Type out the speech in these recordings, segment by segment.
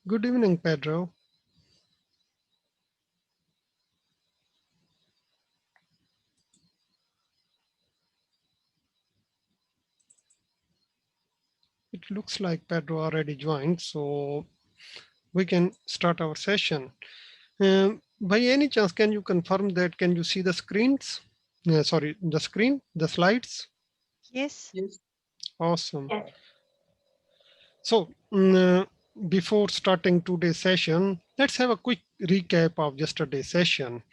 Good evening, Pedro. It looks like Pedro already joined, so we can start our session. By any chance, can you confirm that? Can you see the screens? Sorry, the screen, the slides? Yes. Yes. Awesome. Yes. So before starting today's session, let's have a quick recap of yesterday's session.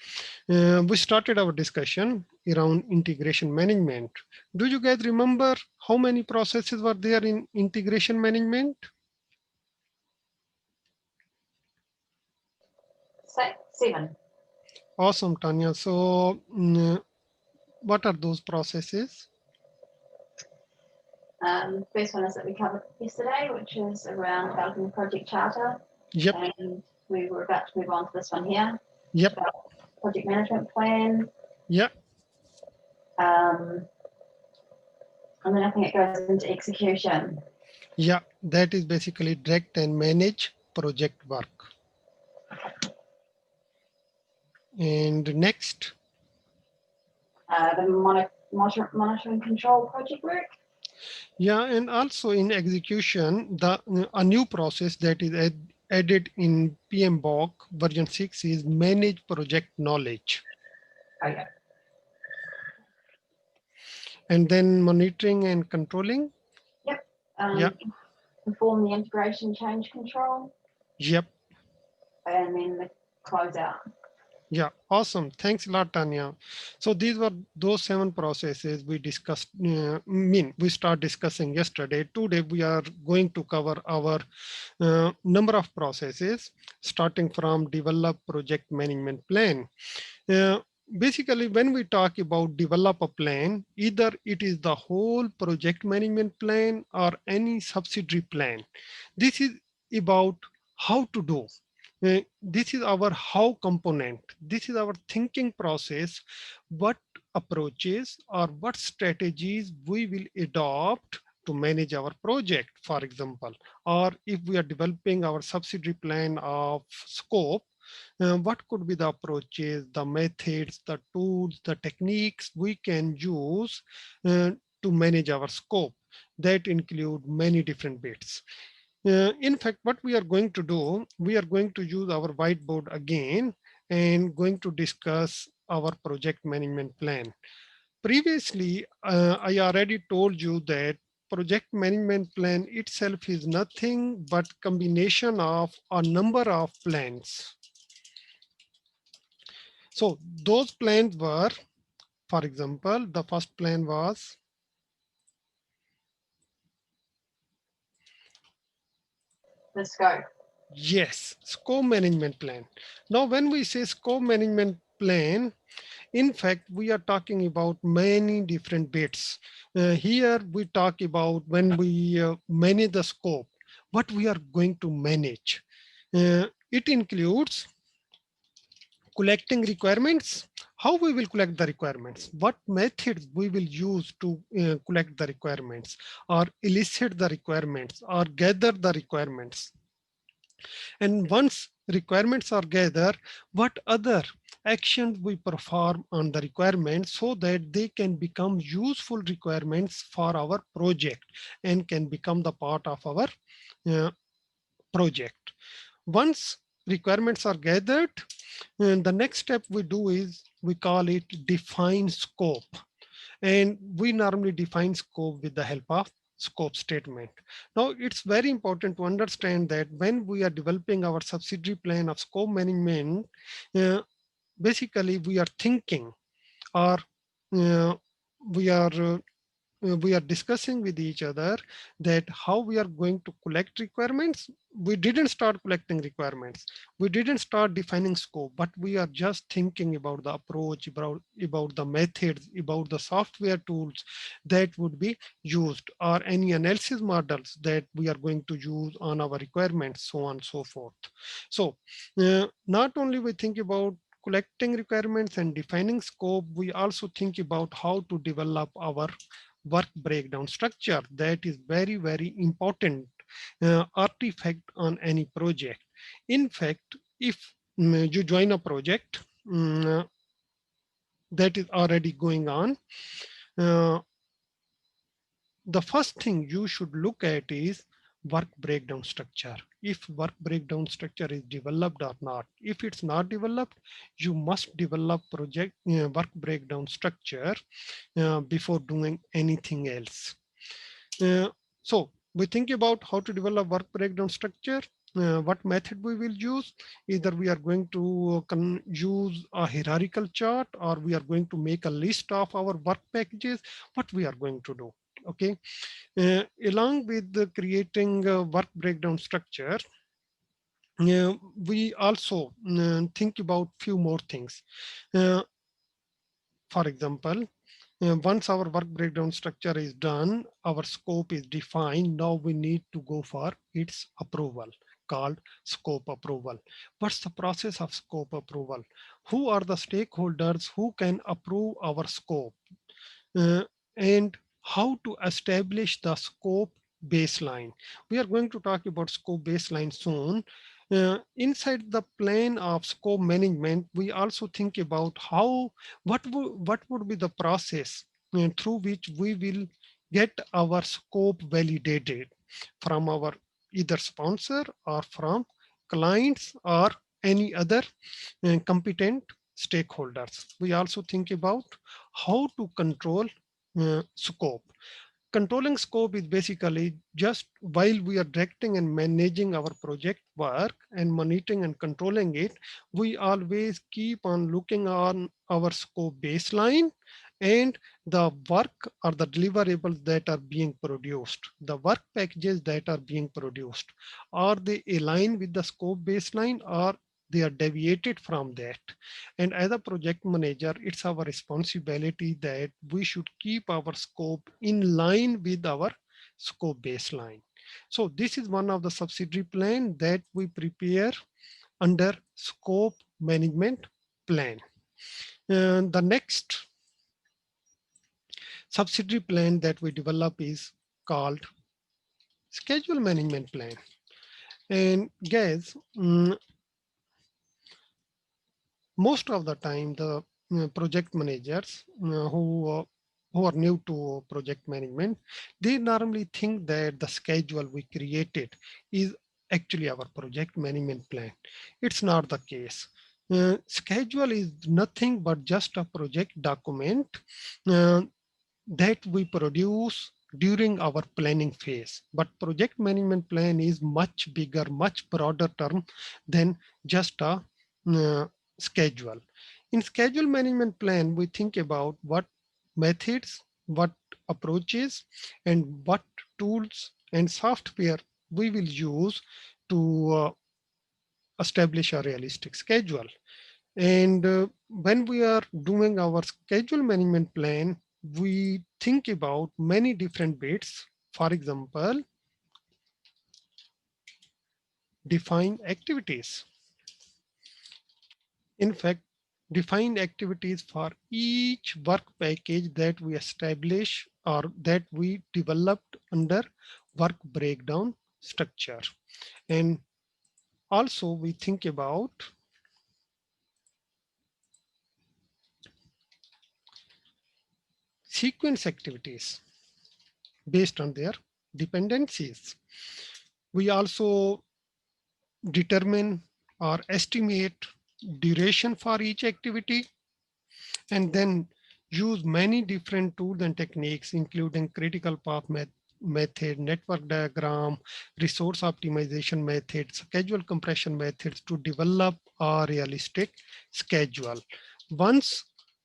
We started our discussion around integration management. Do you guys remember how many processes were there in integration management? 7. Awesome, Tanya. So what are those processes? First one is that we covered yesterday, which is around developing the project charter. Yep, And we were about to move on to this one here. yep, About project management plan. yep, And then I think it goes into execution. yeah. That is basically direct and manage project work. And next, The monitoring control project work. yeah, and also in execution, a new process that is added in PMBOK version 6 is manage project knowledge. Oh, yeah. And then monitoring and controlling. Yep. Yeah. Inform the integration change control. Yep. And then the closeout. Yeah, awesome. Thanks a lot, Tanya. So these were those 7 processes we discussed, we start discussing yesterday. Today, we are going to cover our number of processes, starting from develop project management plan. Basically, when we talk about develop a plan, either it is the whole project management plan or any subsidiary plan. This is about how to do. This is our how component. This is our thinking process. What approaches or what strategies we will adopt to manage our project, for example, or if we are developing our subsidiary plan of scope, what could be the approaches, the methods, the tools, the techniques we can use to manage our scope. That include many different bits. In fact, what we are going to do, we are going to use our whiteboard again and going to discuss our project management plan. Previously, I already told you that project management plan itself is nothing but combination of a number of plans. So those plans were, for example, the first plan was The scope. yes, scope management plan. Now, when we say scope management plan, in fact, we are talking about many different bits. Here we talk about when we manage the scope, what we are going to manage. It includes collecting requirements, how we will collect the requirements, what methods we will use to collect the requirements or elicit the requirements or gather the requirements. And once requirements are gathered, what other actions we perform on the requirements so that they can become useful requirements for our project and can become the part of our uh, project. Once requirements are gathered, and the next step we do is we call it define scope. And we normally define scope with the help of scope statement. Now, it's very important to understand that when we are developing our subsidiary plan of scope management, basically we are thinking or uh, we are we are discussing with each other that how we are going to collect requirements. We didn't start collecting requirements. We didn't start defining scope, but we are just thinking about the approach, about the methods, about the software tools that would be used or any analysis models that we are going to use on our requirements, so on and so forth. So not only we think about collecting requirements and defining scope, we also think about how to develop our work breakdown structure. That is very, very important artifact on any project. In fact, if you join a project that is already going on, the first thing you should look at is work breakdown structure. If work breakdown structure is developed or not. If it's not developed, you must develop project work breakdown structure before doing anything else. So we think about how to develop work breakdown structure. What method we will use? Either we are going to use a hierarchical chart, or we are going to make a list of our work packages. What we are going to do? Okay. Along with creating a work breakdown structure, we also think about few more things. For example, once our work breakdown structure is done, our scope is defined. Now we need to go for its approval, called scope approval. What's the process of scope approval? Who are the stakeholders who can approve our scope? And how to establish the scope baseline. We are going to talk about scope baseline soon. Inside the plane of scope management, we also think about what would be the process through which we will get our scope validated from our either sponsor or from clients or any other competent stakeholders. We also think about how to control scope. Controlling scope is basically just while we are directing and managing our project work and monitoring and controlling it, we always keep on looking on our scope baseline and the work or the deliverables that are being produced, the work packages that are being produced. Are they aligned with the scope baseline, or they are deviated from that? And as a project manager, it's our responsibility that we should keep our scope in line with our scope baseline. So this is one of the subsidiary plan that we prepare under scope management plan. And the next subsidiary plan that we develop is called schedule management plan. And guys, most of the time the project managers who are new to project management, they normally think that the schedule we created is actually our project management plan. It's not the case. Schedule is nothing but just a project document uh, that we produce during our planning phase. But project management plan is much bigger, much broader term than just a schedule. In schedule management plan, we think about what methods, what approaches, and what tools and software we will use to establish a realistic schedule. And when we are doing our schedule management plan, we think about many different bits. For example, define activities. In fact, define activities for each work package that we establish or that we developed under work breakdown structure. And also we think about sequence activities based on their dependencies. We also determine or estimate duration for each activity, and then use many different tools and techniques, including critical path method, network diagram, resource optimization methods, schedule compression methods to develop a realistic schedule. Once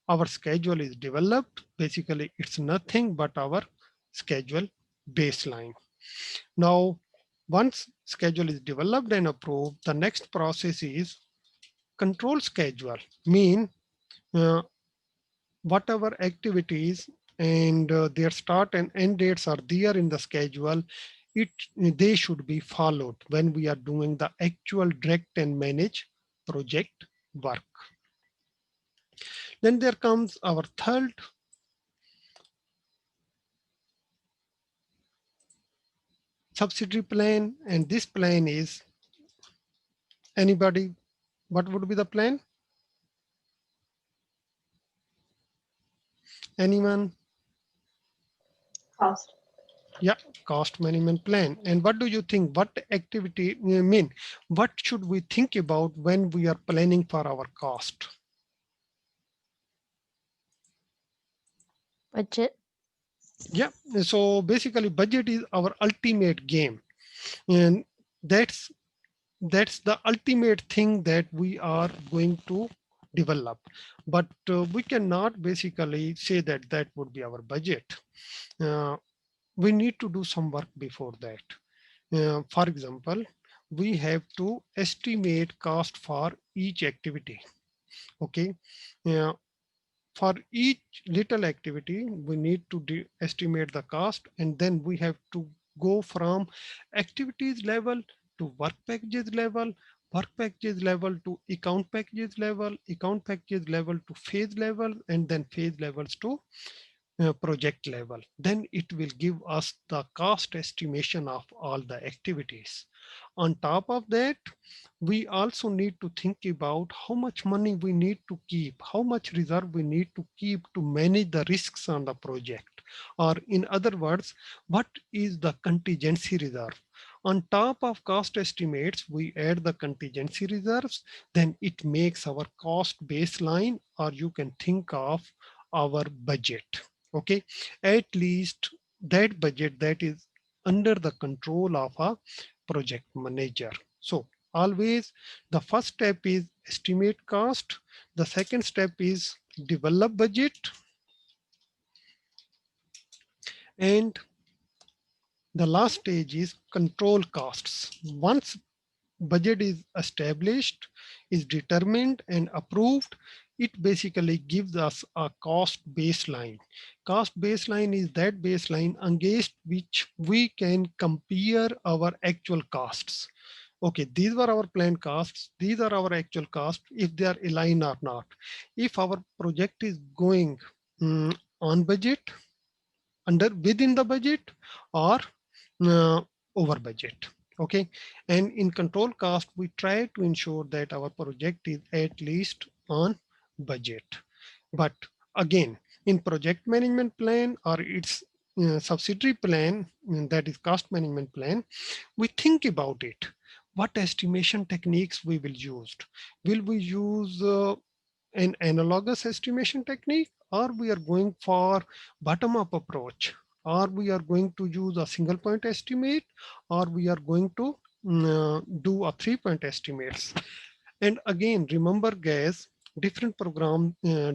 our schedule is developed, basically it's nothing but our schedule baseline. Now, once schedule is developed and approved, the next process is control schedule. Mean whatever activities and their start and end dates are there in the schedule, they should be followed when we are doing the actual direct and manage project work. Then there comes our third subsidiary plan, and this plan is, anybody, what would be the plan? Anyone? Cost. Yeah, cost management plan. And what do you think? What activity, mean? What should we think about when we are planning for our cost? Budget. Yeah, so basically budget is our ultimate game. And that's the ultimate thing that we are going to develop. But we cannot basically say that that would be our budget. We need to do some work before that. For example, we have to estimate cost for each activity. Okay. Uh, for each little activity, we need to estimate the cost, and then we have to go from activities level to work packages level, work packages level to account packages level, account packages level to phase level, and then phase levels to project level. Then it will give us the cost estimation of all the activities. On top of that, we also need to think about how much money we need to keep, how much reserve we need to keep to manage the risks on the project. Or in other words, what is the contingency reserve? On top of cost estimates, we add the contingency reserves, then it makes our cost baseline, or you can think of our budget. Okay, at least that budget that is under the control of a project manager. So always the first step is estimate cost. The second step is develop budget. And the last stage is control costs. Once budget is established, is determined and approved, it basically gives us a cost baseline. Cost baseline is that baseline against which we can compare our actual costs. Okay, these were our planned costs. These are our actual costs, if they are aligned or not. If our project is going on budget, within the budget, or uh, over budget. Okay, and in control cost, we try to ensure that our project is at least on budget. But again, in project management plan or its subsidiary plan, that is cost management plan, we think about it. What estimation techniques we will use? Will we use an analogous estimation technique, or we are going for bottom-up approach, or we are going to use a single point estimate, or we are going to do a 3-point estimates. And again, remember guys, different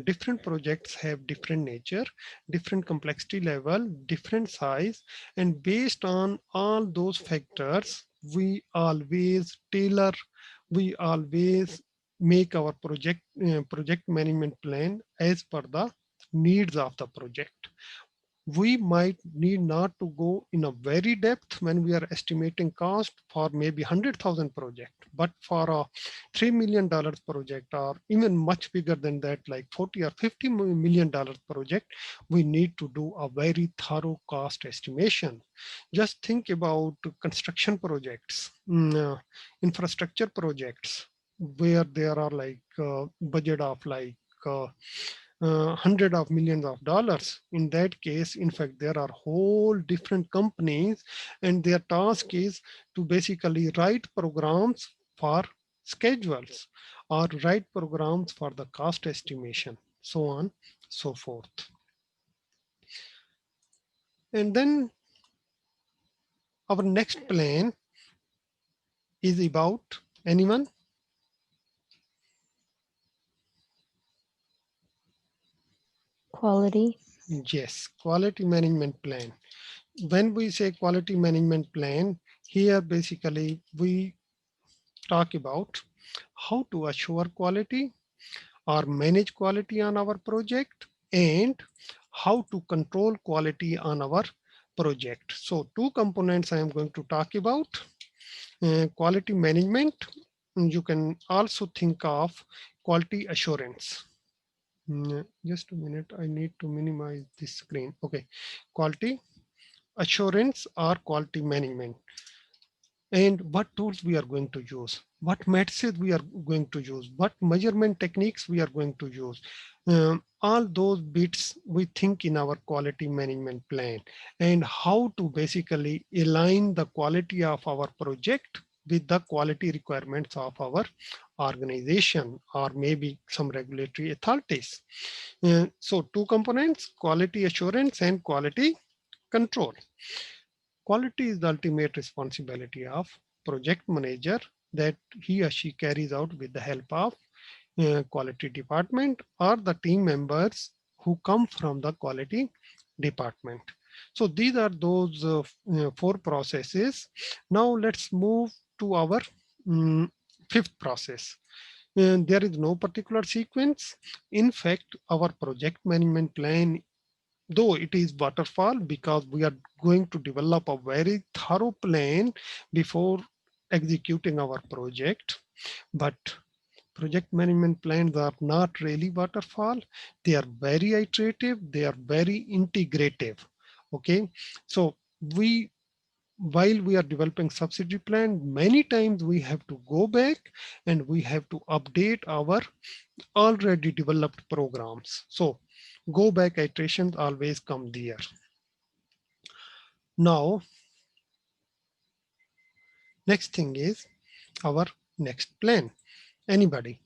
different projects have different nature, different complexity level, different size, and based on all those factors, we always tailor, we always make our project management plan as per the needs of the project. We might need not to go in a very depth when we are estimating cost for maybe 100,000 project, but for a $3 million project, or even much bigger than that, like 40 or $50 million project, we need to do a very thorough cost estimation. Just think about construction projects, infrastructure projects, where there are like budget of like hundred of millions of dollars. In that case, in fact, there are whole different companies, and their task is to basically write programs for schedules, or write programs for the cost estimation, so on, so forth. And then our next plan is about, anyone? Quality. Yes, quality management plan. When we say quality management plan, here basically we talk about how to assure quality or manage quality on our project, and how to control quality on our project. So two components I am going to talk about. Quality management, you can also think of quality assurance. Just a minute, I need to minimize this screen. Okay, quality assurance or quality management, and what tools we are going to use, what methods we are going to use, what measurement techniques we are going to use. All those bits we think in our quality management plan, and how to basically align the quality of our project with the quality requirements of our organization or maybe some regulatory authorities. So two components, quality assurance and quality control. Quality is the ultimate responsibility of project manager that he or she carries out with the help of quality department or the team members who come from the quality department. So these are those four processes. Now let's move to our um, fifth process. There is no particular sequence. In fact, our project management plan, though it is waterfall, because we are going to develop a very thorough plan before executing our project. But project management plans are not really waterfall. They are very iterative. They are very integrative. Okay. So we, while we are developing subsidiary plan, many times we have to go back and we have to update our already developed programs. So go back iterations always come there. Now, next thing is our next plan. Anybody?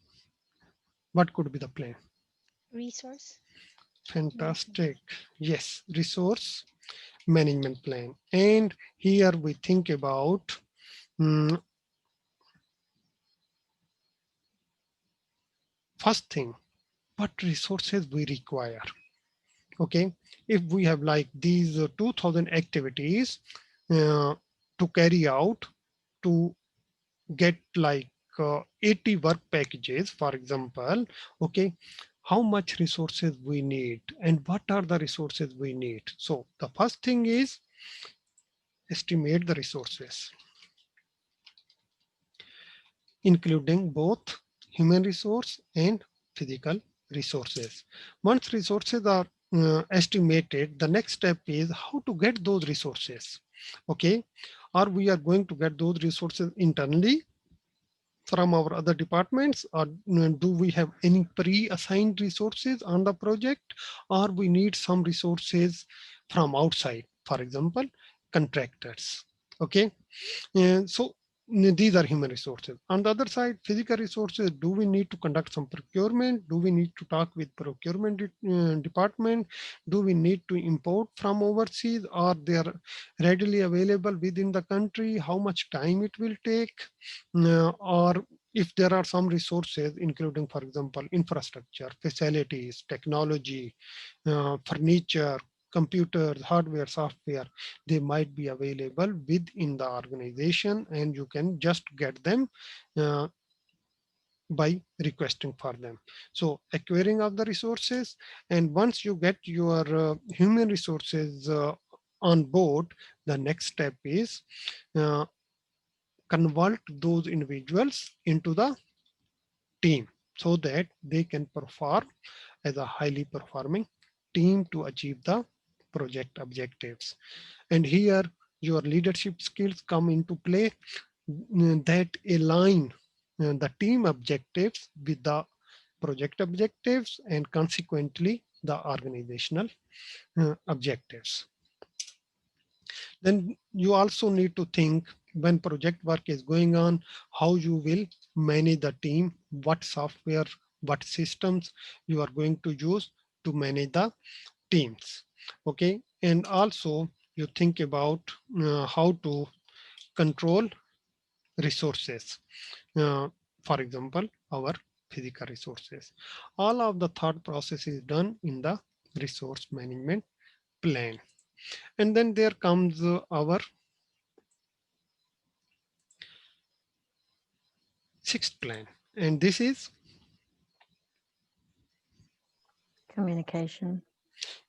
What could be the plan? Resource management. Fantastic. Yes, resource management plan. And here we think about first thing, what resources we require. Okay, if we have like these 2000 activities to carry out to get like 80 work packages, for example, okay, how much resources we need and what are the resources we need. So the first thing is estimate the resources, including both human resource and physical resources. Once resources are estimated, the next step is how to get those resources. Okay, or we are going to get those resources internally from our other departments, or do we have any pre-assigned resources on the project, or we need some resources from outside, for example, contractors. Okay, so these are human resources. On the other side, physical resources, do we need to conduct some procurement? Do we need to talk with procurement department? Do we need to import from overseas, or they are readily available within the country? How much time it will take? Or if there are some resources, including, for example, infrastructure, facilities, technology, furniture, computers, hardware, software, they might be available within the organization and you can just get them uh, by requesting for them. So acquiring of the resources, and once you get your human resources on board, the next step is uh, convert those individuals into the team so that they can perform as a highly performing team to achieve the project objectives. And here your leadership skills come into play that align the team objectives with the project objectives and consequently the organizational objectives. Then you also need to think when project work is going on, how you will manage the team, what software, what systems you are going to use to manage the teams. Okay, and also you think about how to control resources. Uh, for example, our physical resources. All of the thought process is done in the resource management plan. And then there comes our sixth plan. And this is Communication.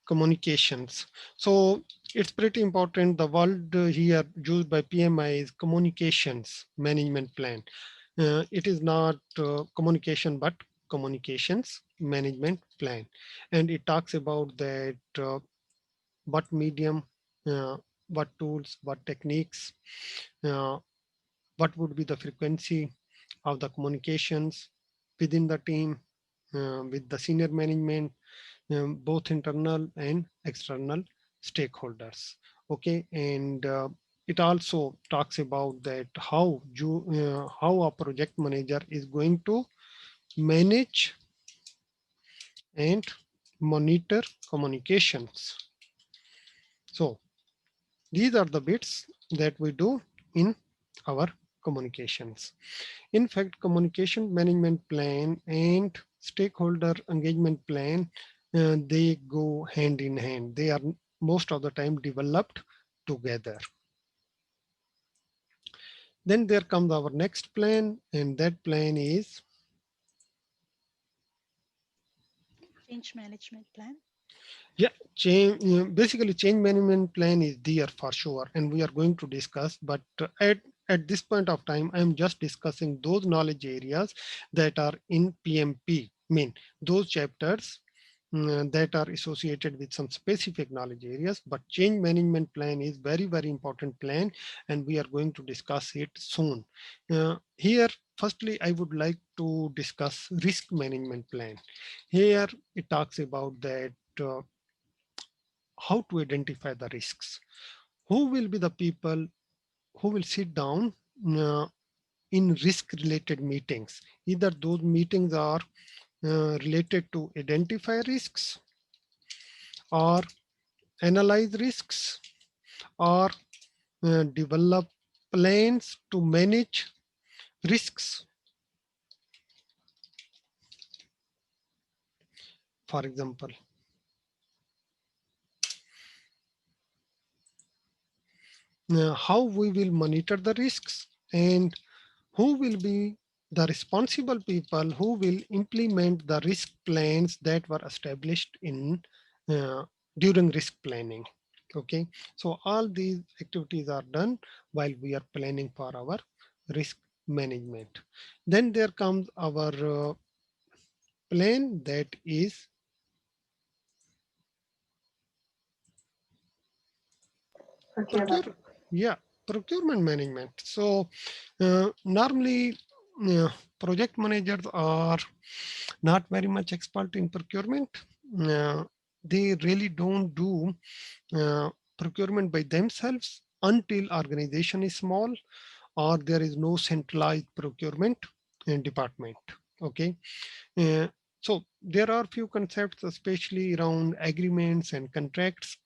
communications. So it's pretty important. The word here used by PMI is communications management plan. It is not communication, but communications management plan. And it talks about that what medium what tools, what techniques, uh, what would be the frequency of the communications within the team, with the senior management, both internal and external stakeholders. Okay, and it also talks about that how a project manager is going to manage and monitor communications. So these are the bits that we do in our communications. In fact, communication management plan and stakeholder engagement plan, they go hand in hand. They are most of the time developed together. Then there comes our next plan, and that plan is Change management plan. yeah, basically change management plan is there for sure, and we are going to discuss, but at this point of time, I'm just discussing those knowledge areas that are in PMP, mean those chapters that are associated with some specific knowledge areas, but change management plan is very, very important plan, and we are going to discuss it soon. Here, firstly, I would like to discuss risk management plan. Here, it talks about that how to identify the risks. Who will be the people who will sit down uh, in risk related meetings? Either those meetings are related to identify risks or analyze risks or develop plans to manage risks. For example, how we will monitor the risks and who will be the responsible people who will implement the risk plans that were established in uh, during risk planning. Okay, so all these activities are done while we are planning for our risk management. Then there comes our plan that is Procurement. procure, yeah, procurement management. So normally project managers are not very much expert in procurement. Uh, they really don't do procurement by themselves until organization is small or there is no centralized procurement department. Okay, uh, so there are few concepts, especially around agreements and contracts.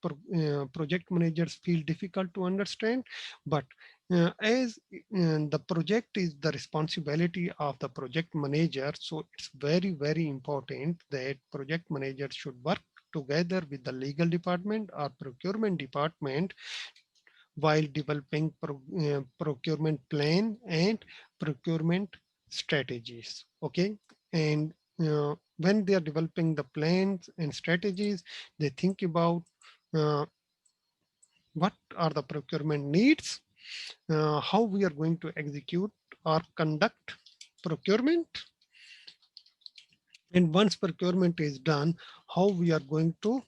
Project managers feel difficult to understand, but as the project is the responsibility of the project manager, so it's very, very important that project managers should work together with the legal department or procurement department while developing procurement plan and procurement strategies. Okay, and when they are developing the plans and strategies, they think about uh, what are the procurement needs, how we are going to execute or conduct procurement, and once procurement is done, how we are going to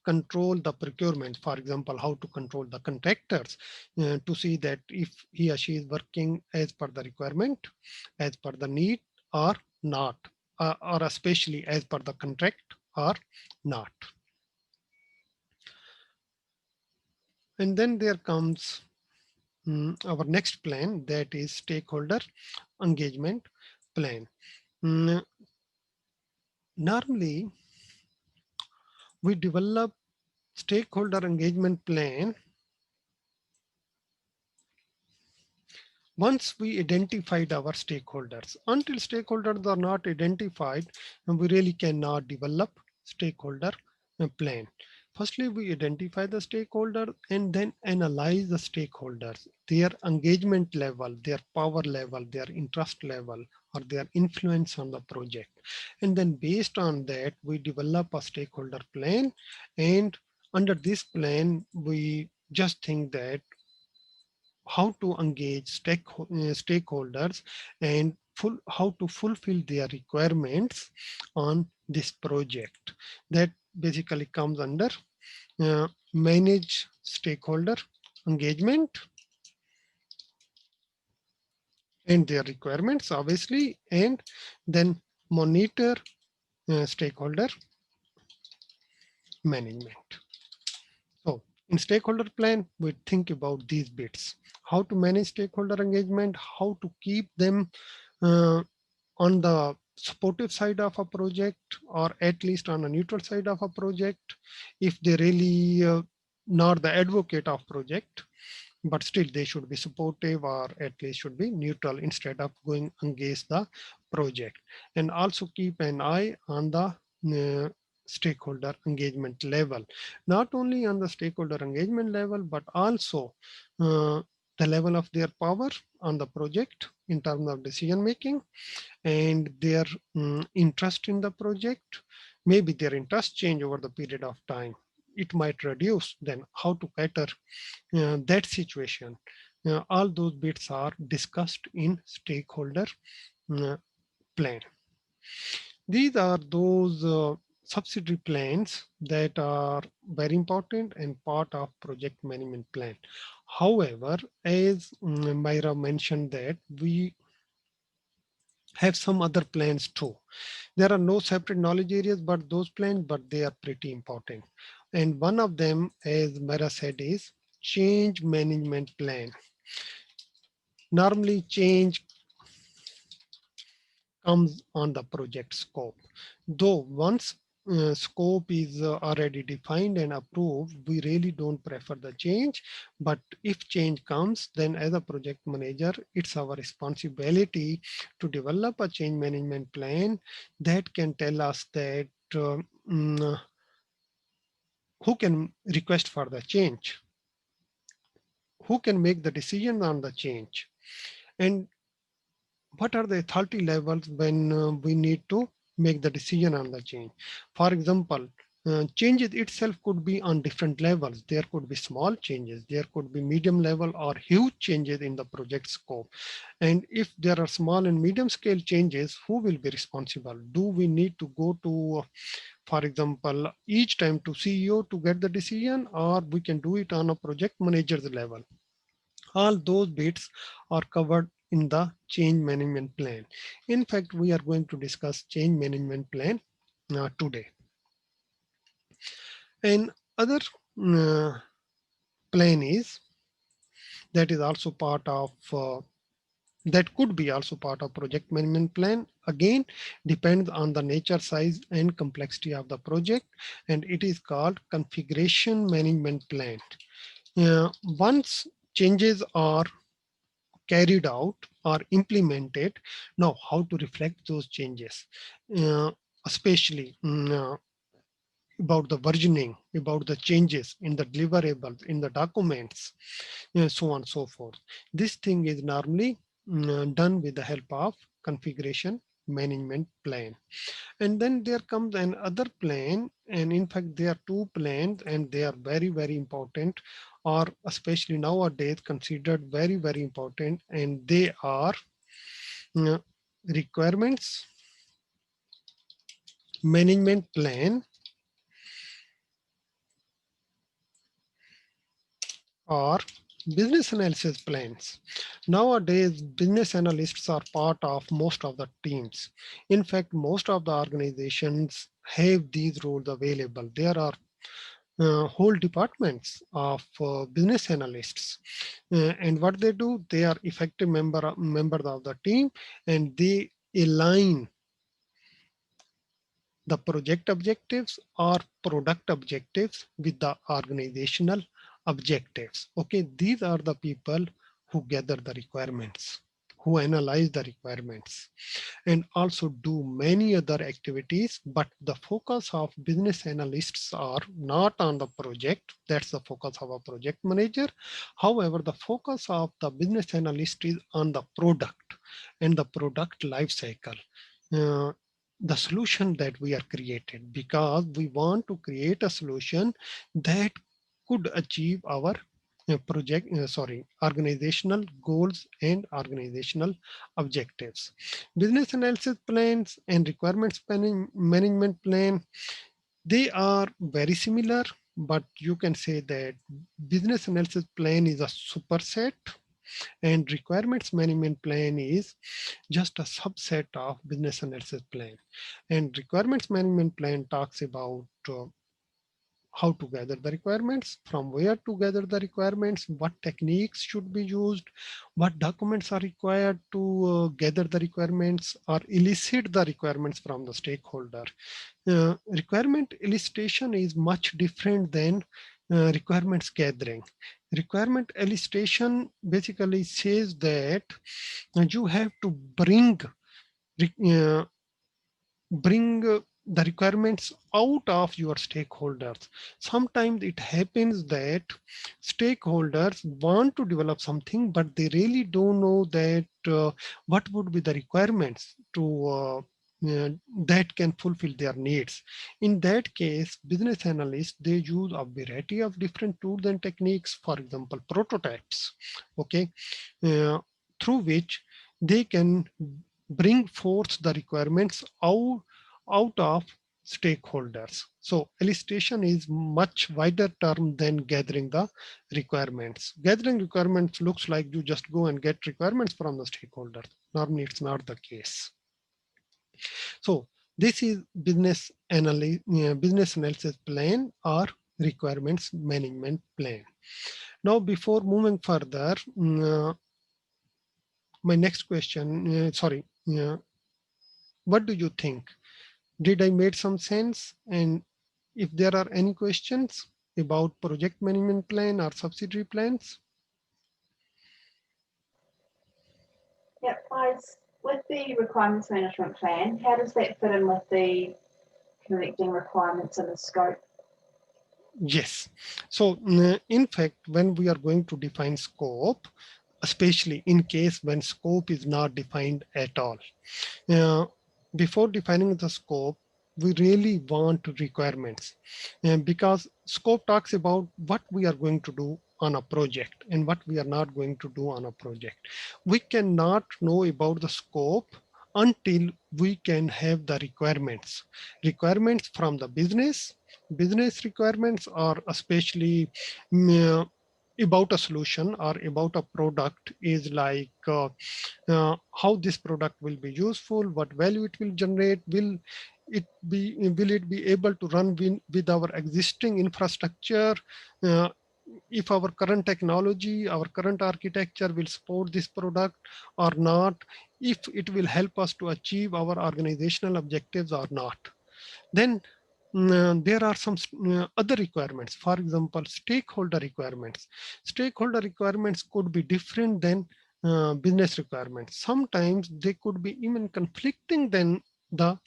control the procurement. For example, how to control the contractors to see that if he or she is working as per the requirement, as per the need or not, or especially as per the contract or not. And then there comes our next plan, that is stakeholder engagement plan. Mm, Normally, we develop stakeholder engagement plan once we identified our stakeholders. Until stakeholders are not identified, we really cannot develop stakeholder plan. Firstly, we identify the stakeholder and then analyze the stakeholders, their engagement level, their power level, their interest level, or their influence on the project. And then based on that, we develop a stakeholder plan. And under this plan, we just think that how to engage stakeholders and how to fulfill their requirements on this project. That basically comes under manage stakeholder engagement and their requirements, obviously, and then monitor stakeholder management. So in stakeholder plan, we think about these bits: how to manage stakeholder engagement, how to keep them uh, on the supportive side of a project, or at least on a neutral side of a project, if they really not the advocate of project, but still they should be supportive or at least should be neutral instead of going against the project. And also keep an eye on the stakeholder engagement level, not only on the stakeholder engagement level, but also the level of their power on the project in terms of decision making and their interest in the project. Maybe their interest change over the period of time. It might reduce. Then how to cater that situation. All those bits are discussed in stakeholder uh, plan. These are those subsidiary plans that are very important and part of project management plan. However, as Myra mentioned that we have some other plans too. There are no separate knowledge areas, but those plans, but they are pretty important. And one of them, as Myra said, is change management plan. Normally change comes on the project scope. Though once scope is already defined and approved, we really don't prefer the change. But if change comes, then as a project manager, it's our responsibility to develop a change management plan that can tell us that who can request for the change, who can make the decision on the change, and what are the authority levels when we need to make the decision on the change. For example, changes itself could be on different levels. There could be small changes, there could be medium level or huge changes in the project scope. And if there are small and medium scale changes, who will be responsible? Do we need to go to, for example, each time to CEO to get the decision, or we can do it on a project manager's level? All those bits are covered in the change management plan. In fact, we are going to discuss change management plan today. And other plan is that is also part of that could be also part of project management plan. Again, depends on the nature, size, and complexity of the project, and it is called configuration management plan. Once changes are carried out or implemented, now how to reflect those changes, especially about the versioning, about the changes in the deliverables, in the documents, so on and so forth. This thing is normally done with the help of configuration management plan. And then there comes another plan, and in fact there are two plans, and they are very, very important, or especially nowadays considered very, very important, and they are uh, requirements management plan or business analysis plans. Nowadays, business analysts are part of most of the teams. In fact, most of the organizations have these roles available. There are whole departments of business analysts. And what they do, they are effective members of the team, and they align the project objectives or product objectives with the organizational objectives. Okay, these are the people who gather the requirements, who analyze the requirements, and also do many other activities. But the focus of business analysts are not on the project. That's the focus of a project manager. However, the focus of the business analyst is on the product and the product life cycle. The solution that we are created, because we want to create a solution that could achieve our organizational goals and organizational objectives. Business analysis plans and requirements planning management plan, they are very similar, but you can say that business analysis plan is a superset and requirements management plan is just a subset of business analysis plan. And requirements management plan talks about how to gather the requirements, from where to gather the requirements, what techniques should be used, what documents are required to gather the requirements or elicit the requirements from the stakeholder. Requirement elicitation is much different than requirements gathering. Requirement elicitation basically says that you have to uh, bring the requirements out of your stakeholders. Sometimes it happens that stakeholders want to develop something, but they really don't know that what would be the requirements to that can fulfill their needs. In that case, business analysts, they use a variety of different tools and techniques, for example, prototypes, okay, uh, through which they can bring forth the requirements out of stakeholders. So elicitation is much wider term than gathering the requirements. Gathering requirements looks like you just go and get requirements from the stakeholders. Normally it's not the case. So this is business analysis plan or requirements management plan. Now before moving further, my next question, what do you think? Did I made some sense? And if there are any questions about project management plan or subsidiary plans? Yep, guys, with the requirements management plan, how does that fit in with the collecting requirements and the scope? Yes. So in fact, when we are going to define scope, especially in case when scope is not defined at all, before defining the scope, we really want requirements, because scope talks about what we are going to do on a project and what we are not going to do on a project. We cannot know about the scope until we can have the requirements from the business requirements, or especially about a solution or about a product is like how this product will be useful, what value it will generate, will it be able to run with our existing infrastructure, uh, if our current technology, our current architecture will support this product or not, if it will help us to achieve our organizational objectives or not. Then there are some other requirements. For example, stakeholder requirements. Stakeholder requirements could be different than business requirements. Sometimes they could be even conflicting than the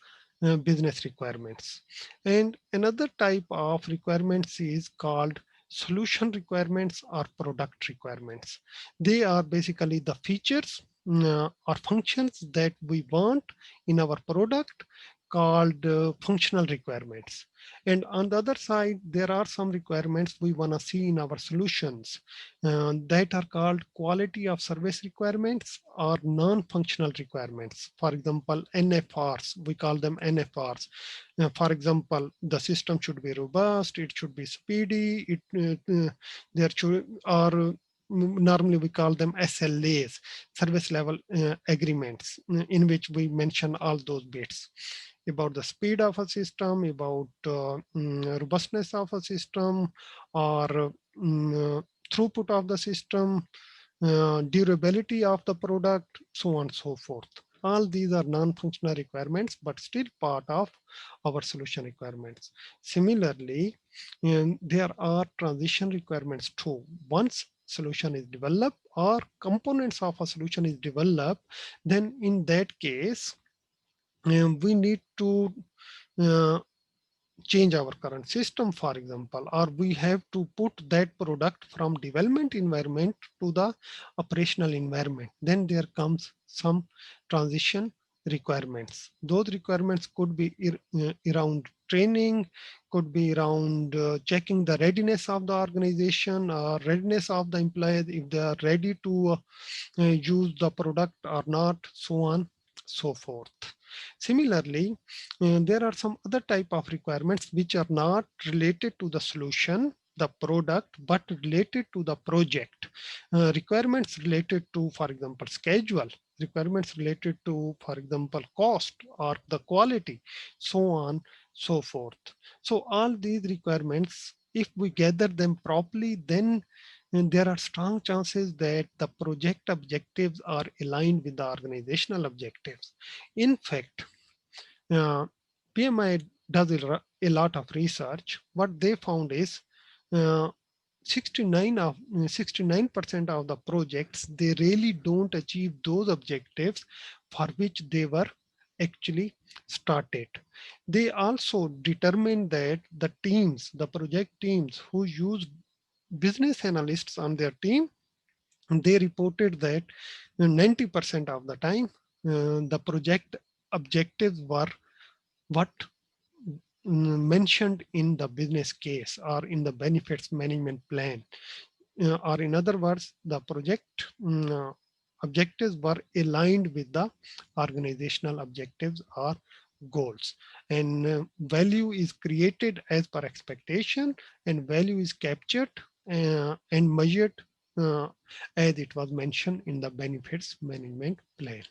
business requirements. And another type of requirements is called solution requirements or product requirements. They are basically the features or functions that we want in our product, called functional requirements. And on the other side, there are some requirements we want to see in our solutions that are called quality of service requirements or non-functional requirements. For example, NFRs, we call them NFRs. For example, the system should be robust, it should be speedy, there should, or normally we call them SLAs, service level agreements, in which we mention all those bits about the speed of a system, about robustness of a system, or throughput of the system, durability of the product, so on and so forth. All these are non-functional requirements, but still part of our solution requirements. Similarly, there are transition requirements too. Once solution is developed or components of a solution is developed, then in that case, we need to uh, change our current system, for example, or we have to put that product from development environment to the operational environment. Then there comes some transition requirements. Those requirements could be around training, could be around checking the readiness of the organization or readiness of the employees, if they are ready to use the product or not, so on. so forth. Similarly, there are some other type of requirements which are not related to the solution, the product, but related to the project. Requirements related to, for example, schedule, requirements related to, for example, cost or the quality, so on, so forth. So all these requirements, if we gather them properly, then there are strong chances that the project objectives are aligned with the organizational objectives. In fact, PMI does a lot of research. What they found is uh, 69% of the projects, they really don't achieve those objectives for which they were actually started. They also determined that the teams, the project teams who use business analysts on their team, they reported that 90% of the time the project objectives were what mentioned in the business case or in the benefits management plan. Or in other words, the project objectives were aligned with the organizational objectives or goals. And value is created as per expectation, and value is captured and measured uh, as it was mentioned in the benefits management plan.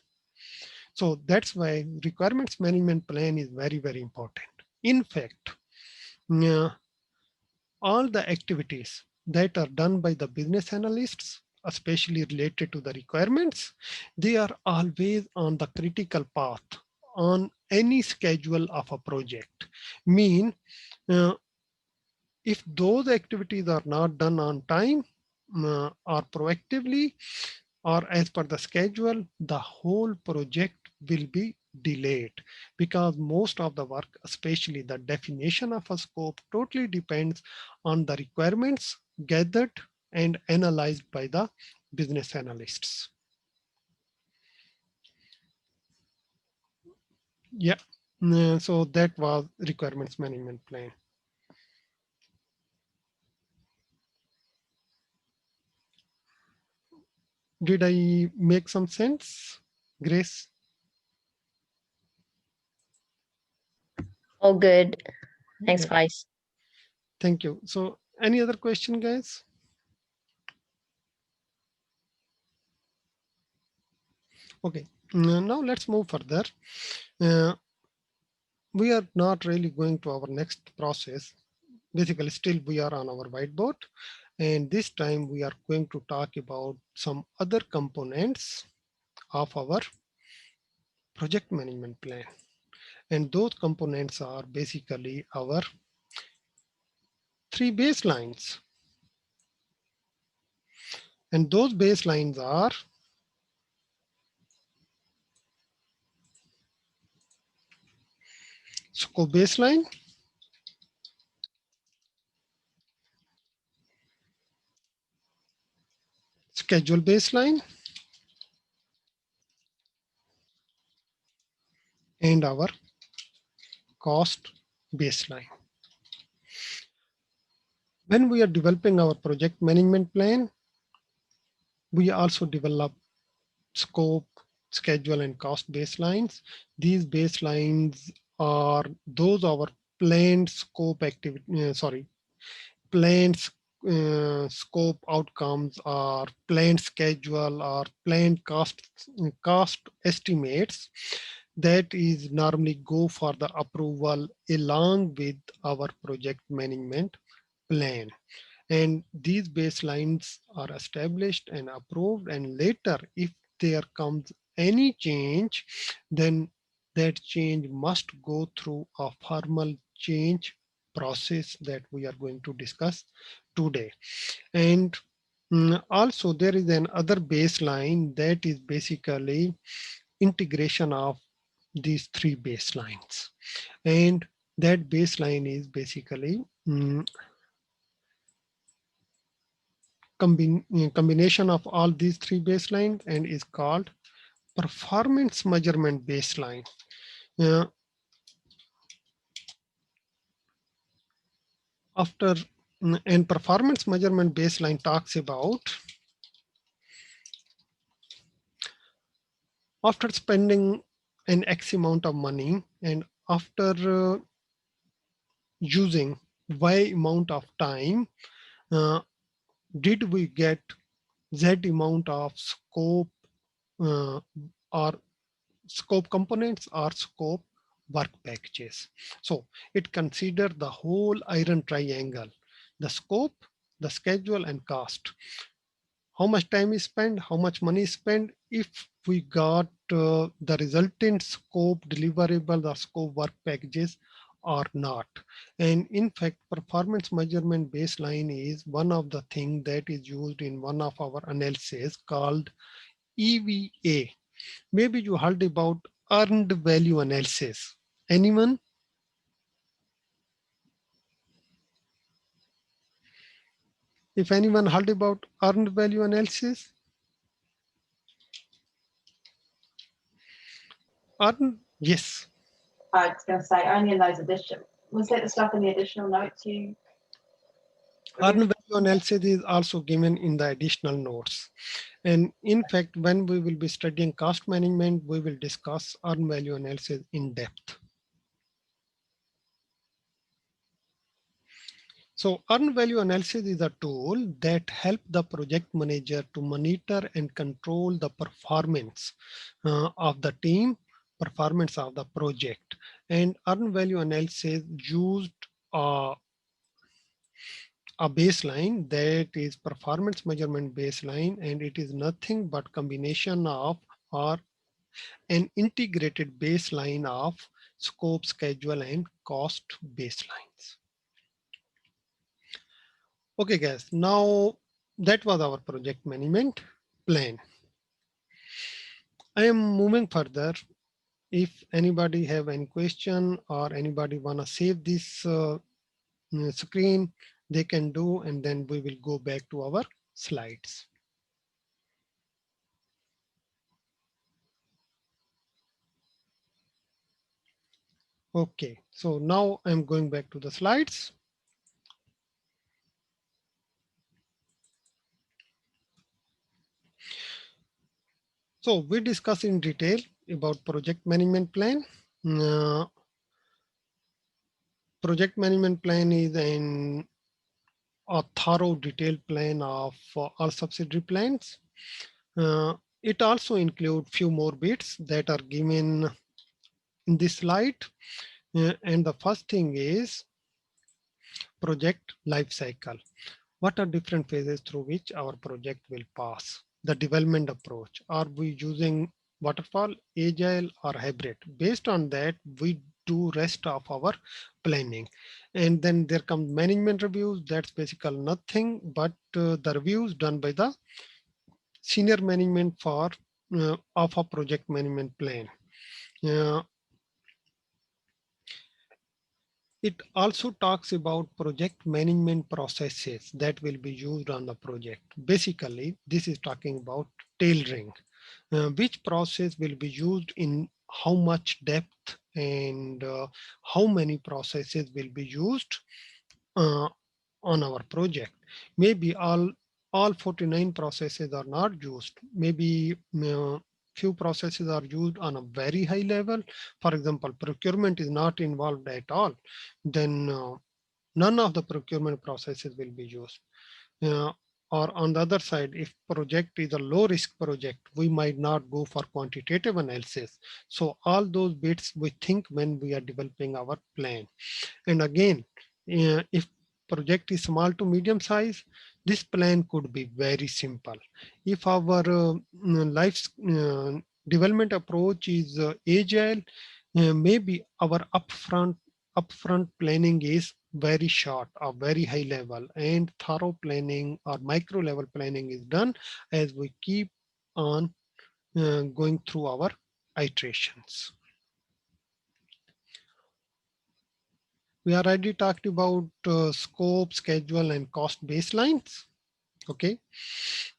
So that's why requirements management plan is very, very important. In fact, uh, all the activities that are done by the business analysts, especially related to the requirements, they are always on the critical path on any schedule of a project. Mean, uh, if those activities are not done on time or proactively or as per the schedule, the whole project will be delayed, because most of the work, especially the definition of a scope, totally depends on the requirements gathered and analyzed by the business analysts. Yeah, so that was requirements management plan. Did I make some sense, Grace? All good. Thanks, Yeah. guys. Thank you. So any other question, guys? Okay, now let's move further. We are not really going to our next process. Basically, still we are on our whiteboard. And this time we are going to talk about some other components of our project management plan. And those components are basically our 3 baselines. And those baselines are scope baseline, schedule baseline, and our cost baseline. When we are developing our project management plan, we also develop scope, schedule, and cost baselines. These baselines are those our planned scope activity, planned scope outcomes or planned schedule or planned cost estimates that is normally go for the approval along with our project management plan. And these baselines are established and approved, and later if there comes any change, then that change must go through a formal change process that we are going to discuss today. And also there is another baseline that is basically integration of these 3 baselines. And that baseline is basically combination of all these 3 baselines and is called performance measurement baseline. And performance measurement baseline talks about after spending an X amount of money, and after using Y amount of time, uh, did we get Z amount of scope uh, or scope components or scope work packages. So it consider the whole iron triangle, the scope, the schedule and cost. How much time is spent, how much money is spent, if we got the resultant scope deliverable, the scope work packages or not. And in fact, performance measurement baseline is one of the things that is used in one of our analysis called EVA. Maybe you heard about earned value analysis. Anyone? If anyone heard about earned value analysis? Earned, yes. I was going to say only in those additional. Was that the stuff in the additional notes you? Earned value analysis is also given in the additional notes. And in fact, when we will be studying cost management, we will discuss earned value analysis in depth. So earned value analysis is a tool that helps the project manager to monitor and control the performance of the team, performance of the project. And earned value analysis used a baseline that is performance measurement baseline, and it is nothing but combination of or an integrated baseline of scope, schedule, and cost baselines. Okay, guys, now that was our project management plan. I am moving further. If anybody have any question or anybody wanna save this screen, they can do, and then we will go back to our slides. Okay, so now I'm going back to the slides. So we discuss in detail about project management plan. Project management plan is a thorough detailed plan of all subsidiary plans. It also includes few more bits that are given in this slide. And the first thing is project life cycle. What are different phases through which our project will pass? The development approach. Are we using waterfall, agile, or hybrid? Based on that, we do rest of our planning. And then there comes management reviews. That's basically nothing but the reviews done by the senior management for of a project management plan. It also talks about project management processes that will be used on the project. Basically, this is talking about tailoring. Which process will be used in how much depth, and how many processes will be used uh, on our project. Maybe all 49 processes are not used. Maybe few processes are used on a very high level. For example, procurement is not involved at all. Then none of the procurement processes will be used. Or on the other side, if project is a low risk project, we might not go for quantitative analysis. So all those bits we think when we are developing our plan. And again, if project is small to medium size, this plan could be very simple. If our life development approach is agile, maybe our upfront planning is very short or very high level, and thorough planning or micro level planning is done as we keep on going through our iterations. We already talked about scope, schedule, and cost baselines. Okay,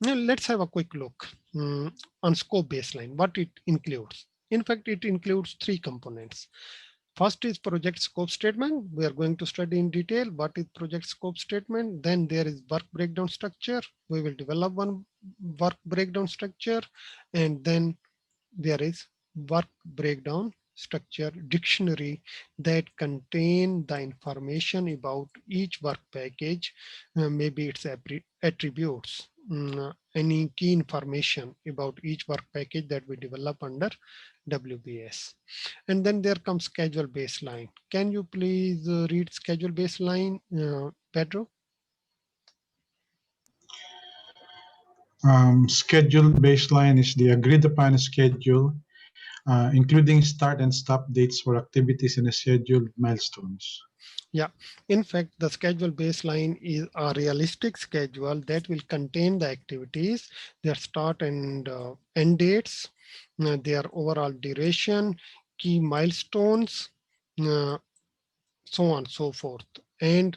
now let's have a quick look on scope baseline, what it includes. In fact, it includes three components. First is project scope statement. We are going to study in detail what is project scope statement. Then there is work breakdown structure. We will develop one work breakdown structure. And then there is work breakdown structure dictionary that contain the information about each work package, maybe its attributes, any key information about each work package that we develop under WBS. And then there comes schedule baseline. Can you please read schedule baseline, Pedro? Schedule baseline is the agreed upon schedule, including start and stop dates for activities and scheduled milestones. Yeah, in fact, the schedule baseline is a realistic schedule that will contain the activities, their start and end dates, their overall duration, key milestones, uh, so on and so forth. And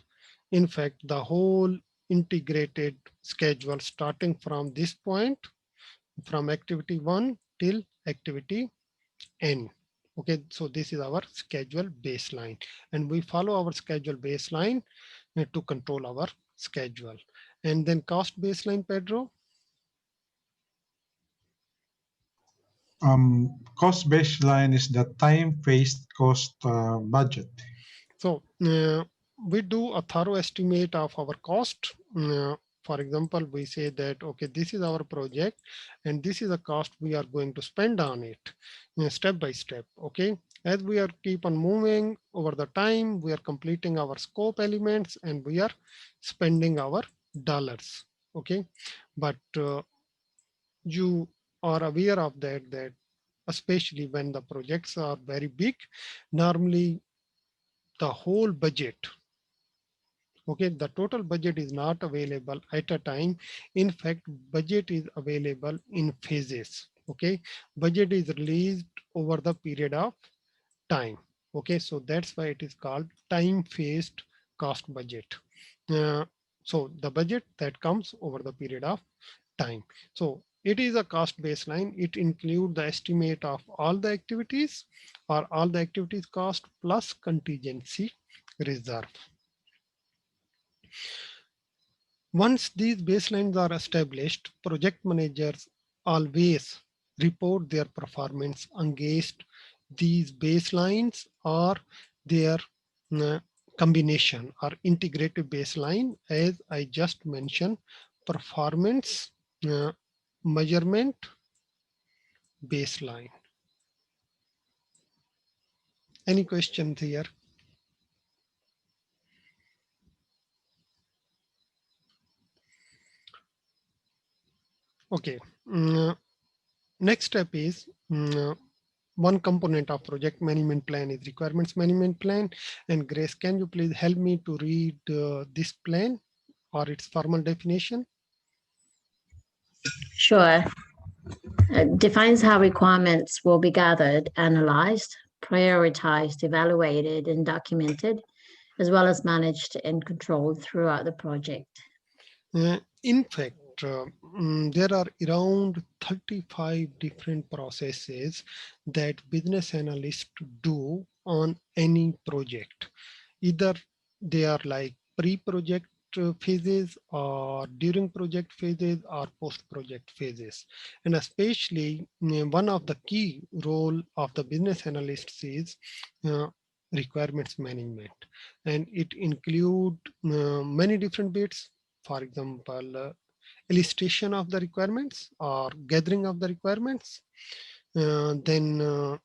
in fact, the whole integrated schedule starting from this point, from activity 1 till activity N. Okay, so this is our schedule baseline, and we follow our schedule baseline to control our schedule. And then cost baseline, Pedro. Cost baseline is the time-phased cost budget. So we do a thorough estimate of our cost. For example, we say that, okay, this is our project and this is the cost we are going to spend on it step by step. Okay, as we are keep on moving over the time, we are completing our scope elements and we are spending our dollars. Okay, but you are aware of that especially when the projects are very big, normally the whole budget, okay, the total budget is not available at a time. In fact, budget is available in phases. Okay, budget is released over the period of time. Okay, so that's why it is called time phased cost budget. uh, so the budget that comes over the period of time. So it is a cost baseline. It includes the estimate of all the activities or all the activities cost plus contingency reserve. Once these baselines are established, project managers always report their performance against these baselines or their uh, combination or integrated baseline, as I just mentioned, performance measurement baseline. Any questions here? Okay. Next step is one component of project management plan is requirements management plan. And Grace, can you please help me to read this plan or its formal definition? Sure. It defines how requirements will be gathered, analyzed, prioritized, evaluated, and documented, as well as managed and controlled throughout the project. In fact, there are around 35 different processes that business analysts do on any project. Either they are like pre-project phases or during project phases or post-project phases. And especially one of the key role of the business analysts is requirements management. And it include many different bits. For example, illustration of the requirements or gathering of the requirements, then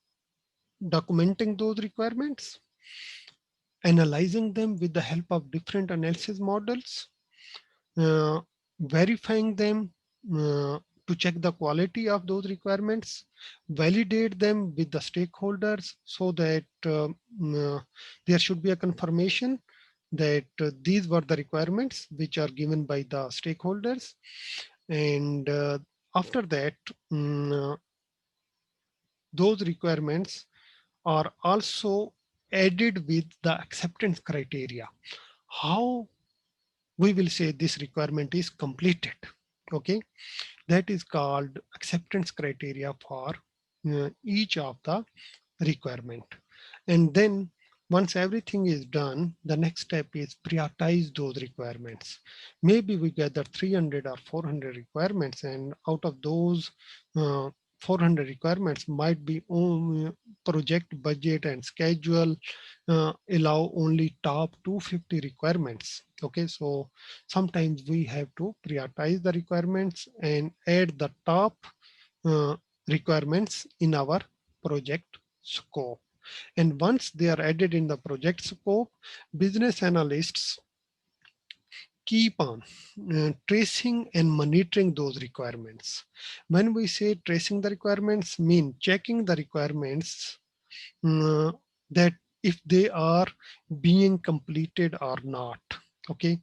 documenting those requirements, analyzing them with the help of different analysis models, verifying them to check the quality of those requirements, validate them with the stakeholders so that there should be a confirmation that these were the requirements which are given by the stakeholders. And after that, those requirements are also added with the acceptance criteria. How we will say this requirement is completed. Okay, that is called acceptance criteria for each of the requirement. And then once everything is done, the next step is prioritize those requirements. Maybe we gather 300 or 400 requirements, and out of those 400 requirements might be project budget and schedule allow only top 250 requirements. Okay, so sometimes we have to prioritize the requirements and add the top uh, requirements in our project scope. And once they are added in the project scope, business analysts keep on tracing and monitoring those requirements. When we say tracing the requirements, mean checking the requirements that if they are being completed or not. Okay,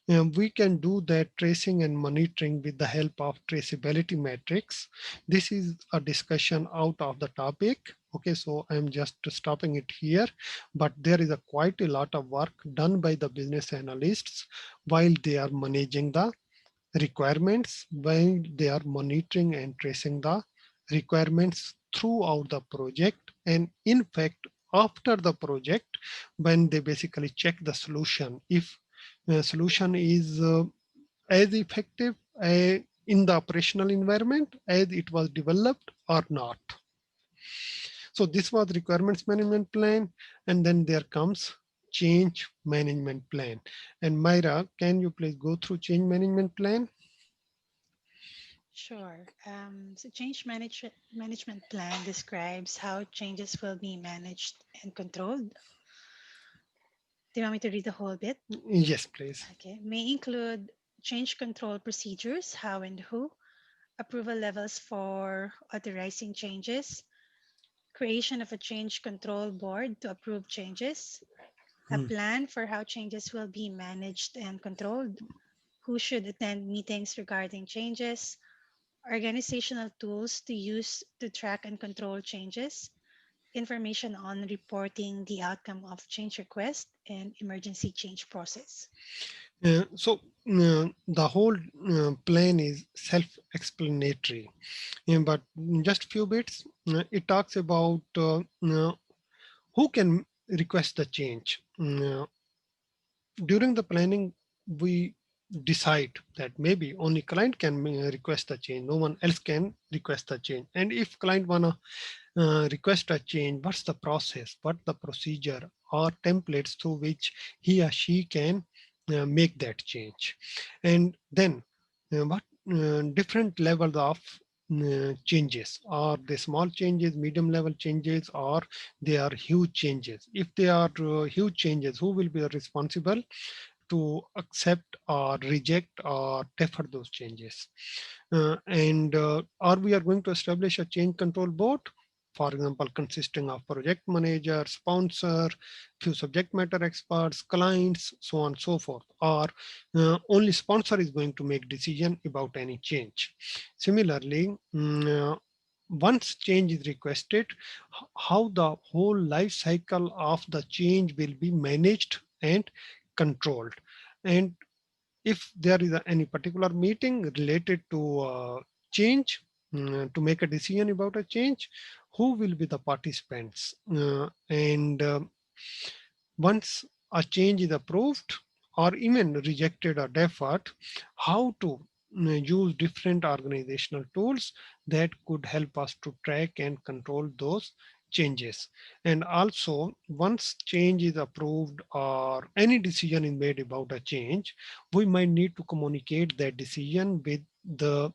we can do that tracing and monitoring with the help of traceability metrics. This is a discussion out of the topic. Okay, so I'm just stopping it here, but there is quite a lot of work done by the business analysts while they are managing the requirements, while they are monitoring and tracing the requirements throughout the project. And in fact, after the project, when they basically check the solution, if the solution is as effective in the operational environment as it was developed or not. So this was requirements management plan, and then there comes change management plan. And Myra, can you please go through change management plan? Sure. So change management plan describes how changes will be managed and controlled. Do you want me to read the whole bit? Yes, please. Okay. May include change control procedures, how and who, approval levels for authorizing changes, creation of a change control board to approve changes, a Hmm. plan for how changes will be managed and controlled, who should attend meetings regarding changes, organizational tools to use to track and control changes, information on reporting the outcome of change request, and emergency change process. The whole plan is self-explanatory, but just few bits. It talks about who can request the change. During the planning, we decide that maybe only client can request a change, no one else can request a change. And if client wanna request a change, what's the process, what the procedure or templates through which he or she can make that change. And then what different levels of changes, are they small changes, medium level changes, or they are huge changes? If they are huge changes, who will be responsible to accept or reject or defer those changes? Or we are going to establish a change control board, for example, consisting of project manager, sponsor, few subject matter experts, clients, so on and so forth. Or only sponsor is going to make decision about any change. Similarly, once change is requested, how the whole life cycle of the change will be managed and controlled. And if there is any particular meeting related to change, to make a decision about a change, who will be the participants? And once a change is approved or even rejected or deferred, how to use different organizational tools that could help us to track and control those changes. And also, once change is approved or any decision is made about a change, we might need to communicate that decision with the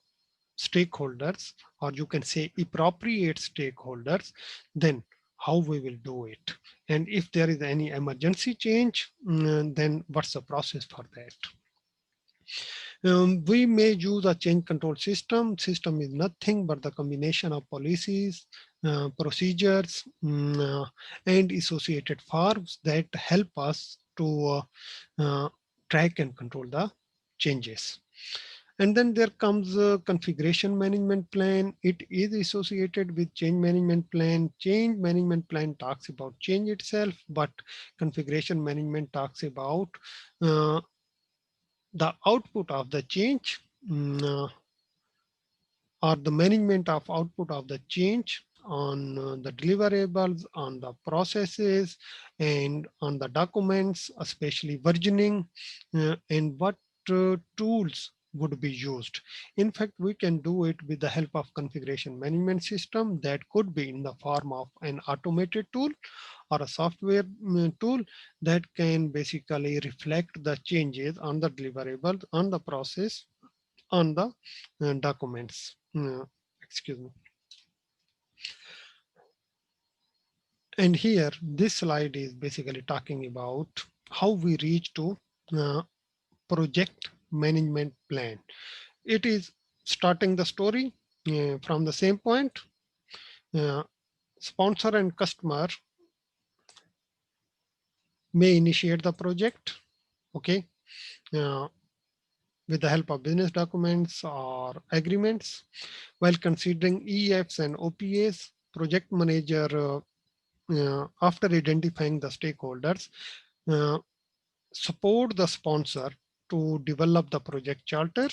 stakeholders, or you can say appropriate stakeholders. Then how we will do it, and if there is any emergency change, then what's the process for that? We may use a change control system. System is nothing but the combination of policies, procedures, and associated forms that help us to track and control the changes. And then there comes a configuration management plan. It is associated with change management plan. Change management plan talks about change itself, but configuration management talks about uh, the output of the change, or the management of output of the change on the deliverables, on the processes, and on the documents, especially versioning, and what tools would be used. In fact, we can do it with the help of configuration management system that could be in the form of an automated tool or a software tool that can basically reflect the changes on the deliverables, on the process, on the documents. Excuse me. And here, this slide is basically talking about how we reach to project management plan. It is starting the story from the same point. Sponsor and customer may initiate the project, okay, with the help of business documents or agreements. While considering EFs and OPAs, project manager, after identifying the stakeholders, support the sponsor to develop the project charter.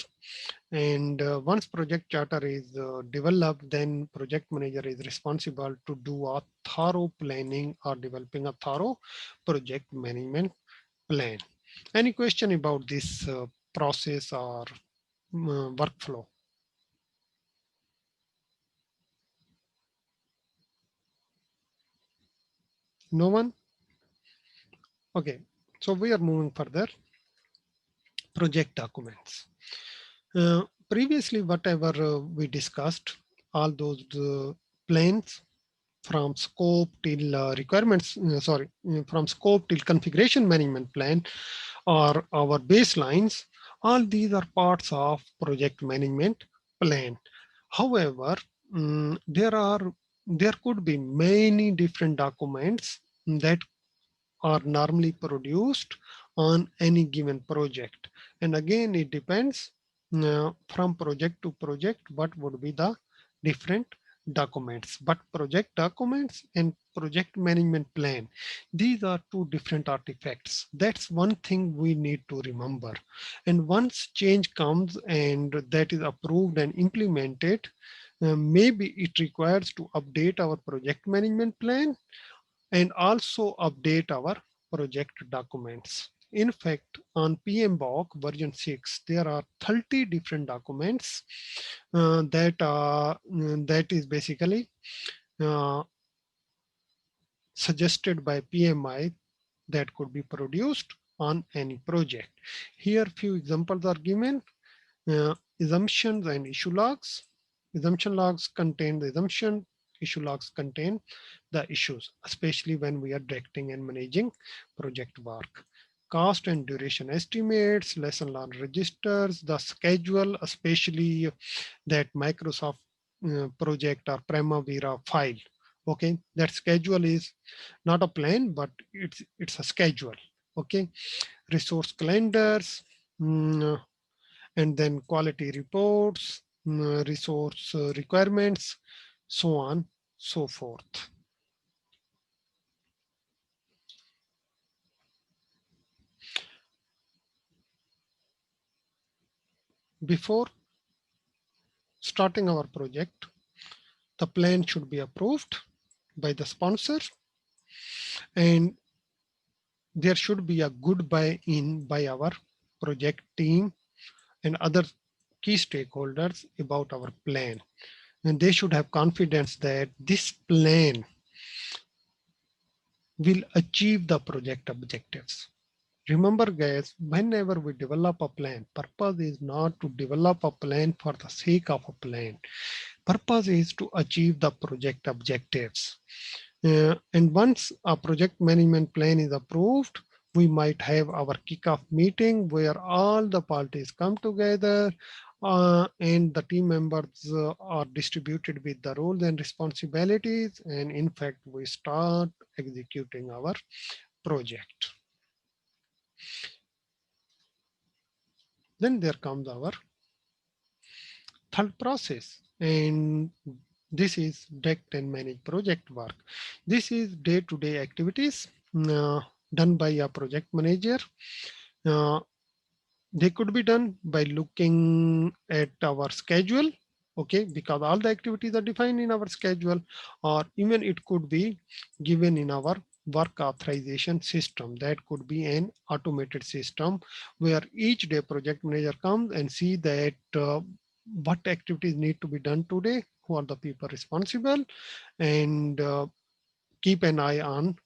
And once project charter is developed, then project manager is responsible to do a thorough planning or developing a thorough project management plan. Any question about this process or workflow? No one? Okay, so we are moving further. Project documents. Previously, whatever we discussed, all those plans from scope till requirements, from scope till configuration management plan or our baselines, all these are parts of project management plan. However, there could be many different documents that are normally produced on any given project. And again, it depends from project to project what would be the different documents. But project documents and project management plan, these are two different artifacts. That's one thing we need to remember. And once change comes and that is approved and implemented, maybe it requires to update our project management plan and also update our project documents. In fact, on PMBOK version 6, there are 30 different documents that is basically suggested by PMI that could be produced on any project. Here, few examples are given. Assumptions and issue logs. Assumption logs contain the assumption. Issue logs contain the issues, especially when we are directing and managing project work. Cost and duration estimates, lesson learned registers, the schedule, especially that Microsoft project or Primavera file. Okay, that schedule is not a plan, but it's a schedule. Okay, resource calendars, and then quality reports, resource requirements, so on, so forth. Before starting our project, the plan should be approved by the sponsor, and there should be a good buy-in by our project team and other key stakeholders about our plan. And they should have confidence that this plan will achieve the project objectives. Remember guys, whenever we develop a plan, purpose is not to develop a plan for the sake of a plan. Purpose is to achieve the project objectives. And once a project management plan is approved, we might have our kickoff meeting where all the parties come together and the team members are distributed with the roles and responsibilities. And in fact, we start executing our project. Then there comes our third process, and this is direct and manage project work. This is day-to-day activities done by a project manager. They could be done by looking at our schedule, okay, because all the activities are defined in our schedule, or even it could be given in our work authorization system. That could be an automated system where each day project manager comes and see that what activities need to be done today, who are the people responsible, and keep an eye on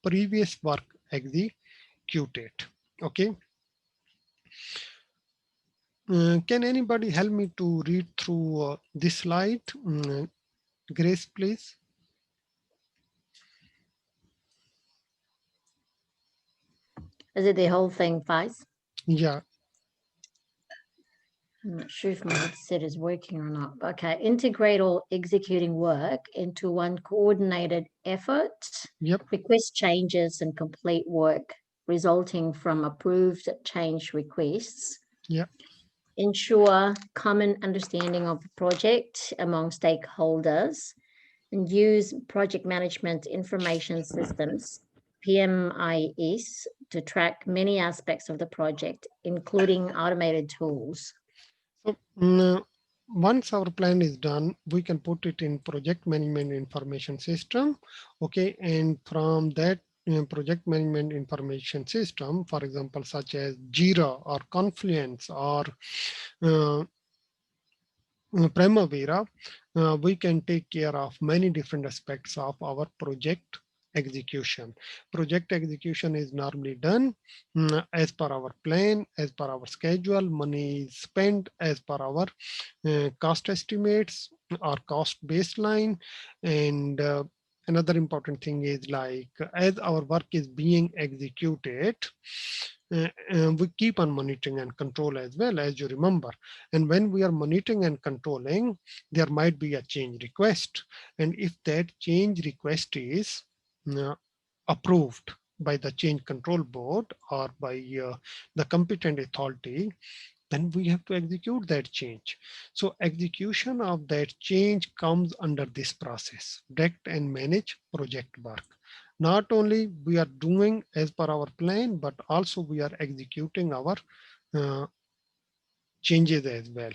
previous work executed. Okay. Can anybody help me to read through this slide? Grace, please. Is it the whole thing, Faiz? Yeah. I'm not sure if my headset is working or not. Okay, integrate all executing work into one coordinated effort. Yep. Request changes and complete work resulting from approved change requests. Yeah. Ensure common understanding of the project among stakeholders and use project management information systems, PMIS, to track many aspects of the project, including automated tools. So once our plan is done, we can put it in project management information system. Okay. And from that project management information system, for example, such as Jira or Confluence or Primavera, we can take care of many different aspects of our project execution. Project execution is normally done as per our plan, as per our schedule. Money is spent as per our cost estimates or cost baseline. And another important thing is like as our work is being executed, we keep on monitoring and control as well, as you remember. And when we are monitoring and controlling, there might be a change request. And if that change request is approved by the change control board or by the competent authority, then we have to execute that change. So execution of that change comes under this process, direct and manage project work. Not only we are doing as per our plan, but also we are executing our uh, changes as well.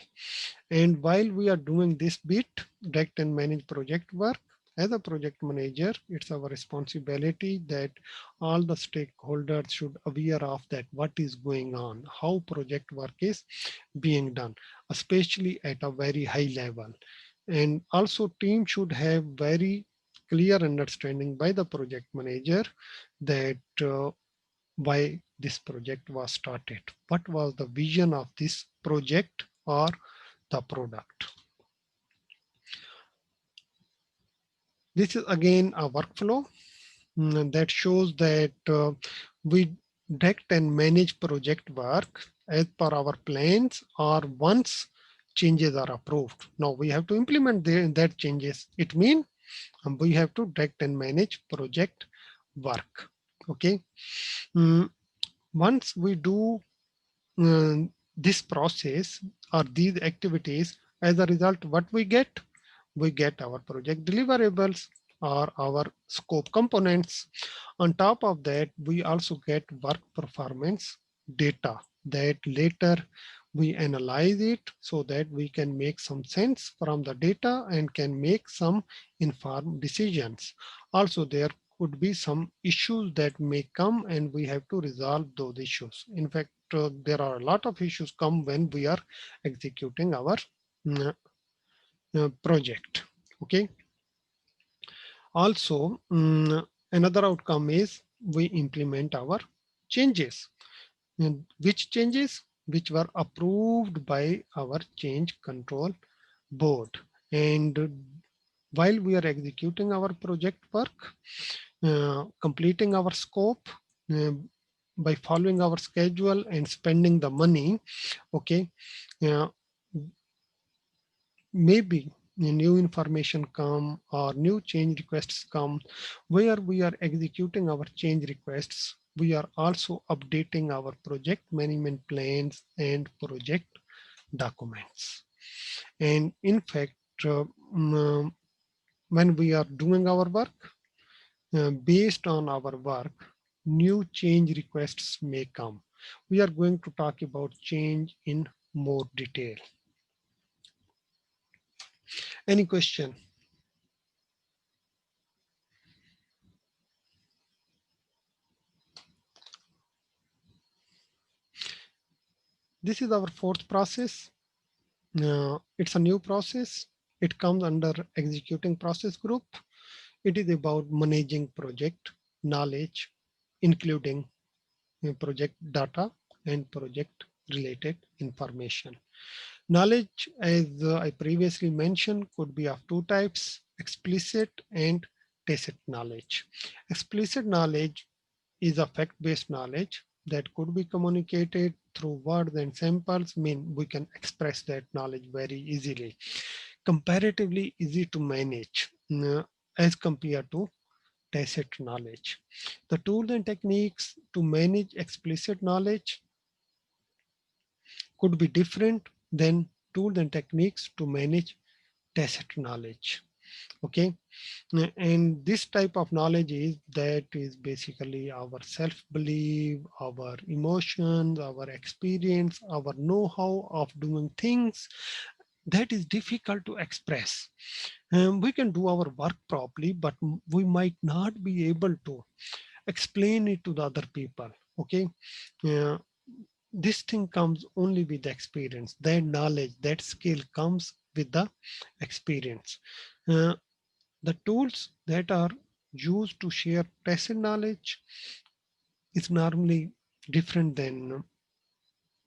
And while we are doing this bit, direct and manage project work, as a project manager, it's our responsibility that all the stakeholders should aware of that what is going on, how project work is being done, especially at a very high level. And also team should have very clear understanding by the project manager that why this project was started, what was the vision of this project or the product. This is again a workflow that shows that we direct and manage project work as per our plans or once changes are approved. Now we have to implement that changes. It means we have to direct and manage project work. Okay. Once we do this process or these activities, as a result, what we get our project deliverables or our scope components. On top of that, we also get work performance data that later we analyze it so that we can make some sense from the data and can make some informed decisions. Also, there could be some issues that may come and we have to resolve those issues. In fact, there are a lot of issues come when we are executing our project. Okay. Also, another outcome is we implement our changes. And which changes? Which were approved by our change control board. And while we are executing our project work, completing our scope, by following our schedule and spending the money, okay, maybe new information come or new change requests come. Where we are executing our change requests, we are also updating our project management plans and project documents. And in fact, when we are doing our work, based on our work, new change requests may come. We are going to talk about change in more detail. Any question? This is our fourth process. It's a new process. It comes under executing process group. It is about managing project knowledge, including project data and project related information. Knowledge, as I previously mentioned, could be of two types, explicit and tacit knowledge. Explicit knowledge is a fact-based knowledge that could be communicated through words and samples, mean we can express that knowledge very easily. Comparatively easy to manage as compared to tacit knowledge. The tools and techniques to manage explicit knowledge could be different than tools and techniques to manage tacit knowledge. Okay, and this type of knowledge is basically our self-belief, our emotions, our experience, our know-how of doing things that is difficult to express. We can do our work properly, but we might not be able to explain it to the other people. Okay, uh, this thing comes only with experience. That knowledge, that skill comes with the experience. The tools that are used to share tacit knowledge is normally different than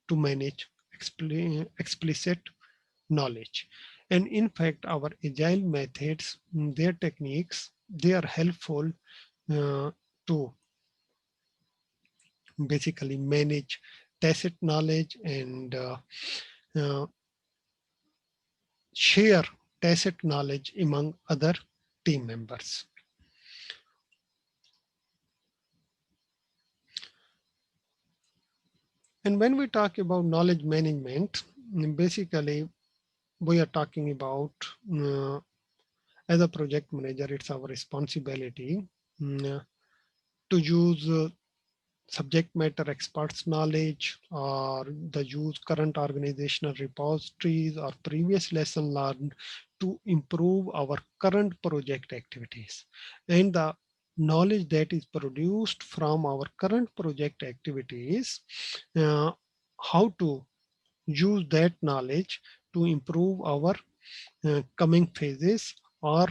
to manage explicit knowledge. And in fact, our agile methods, their techniques, they are helpful to basically manage tacit knowledge and uh, share tacit knowledge among other team members. And when we talk about knowledge management, basically we are talking about as a project manager, it's our responsibility to use subject matter experts knowledge or the use current organizational repositories or previous lesson learned to improve our current project activities, and the knowledge that is produced from our current project activities, how to use that knowledge to improve our coming phases, or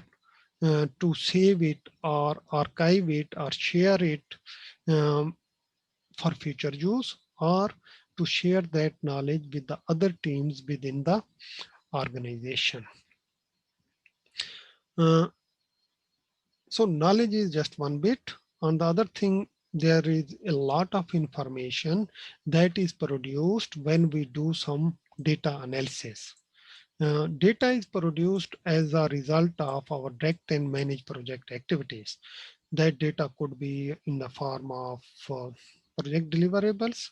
to save it or archive it or share it um, for future use, or to share that knowledge with the other teams within the organization. Uh, so knowledge is just one bit. On the other thing, there is a lot of information that is produced when we do some data analysis. Data is produced as a result of our direct and managed project activities. That data could be in the form of project deliverables,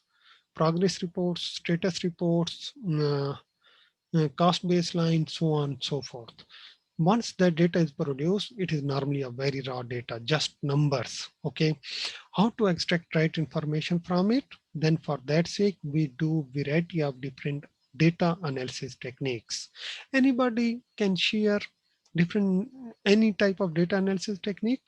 progress reports, status reports, cost baseline, so on and so forth. Once that data is produced, it is normally a very raw data, just numbers. Okay, how to extract right information from it? Then for that sake, we do variety of different data analysis techniques. Anybody can share different any type of data analysis technique?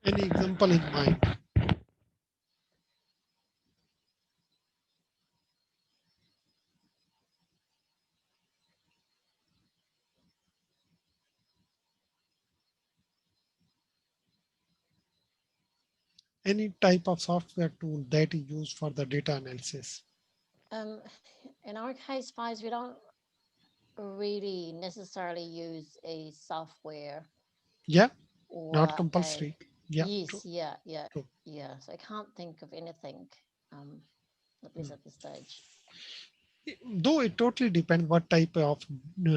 Any example in mind? Any type of software tool that is used for the data analysis? In our case, wise, we don't really necessarily use a software Yeah, or not compulsory. Yeah, yes, true, true. yeah. So I can't think of anything, at least at this stage. Though it totally depends what type of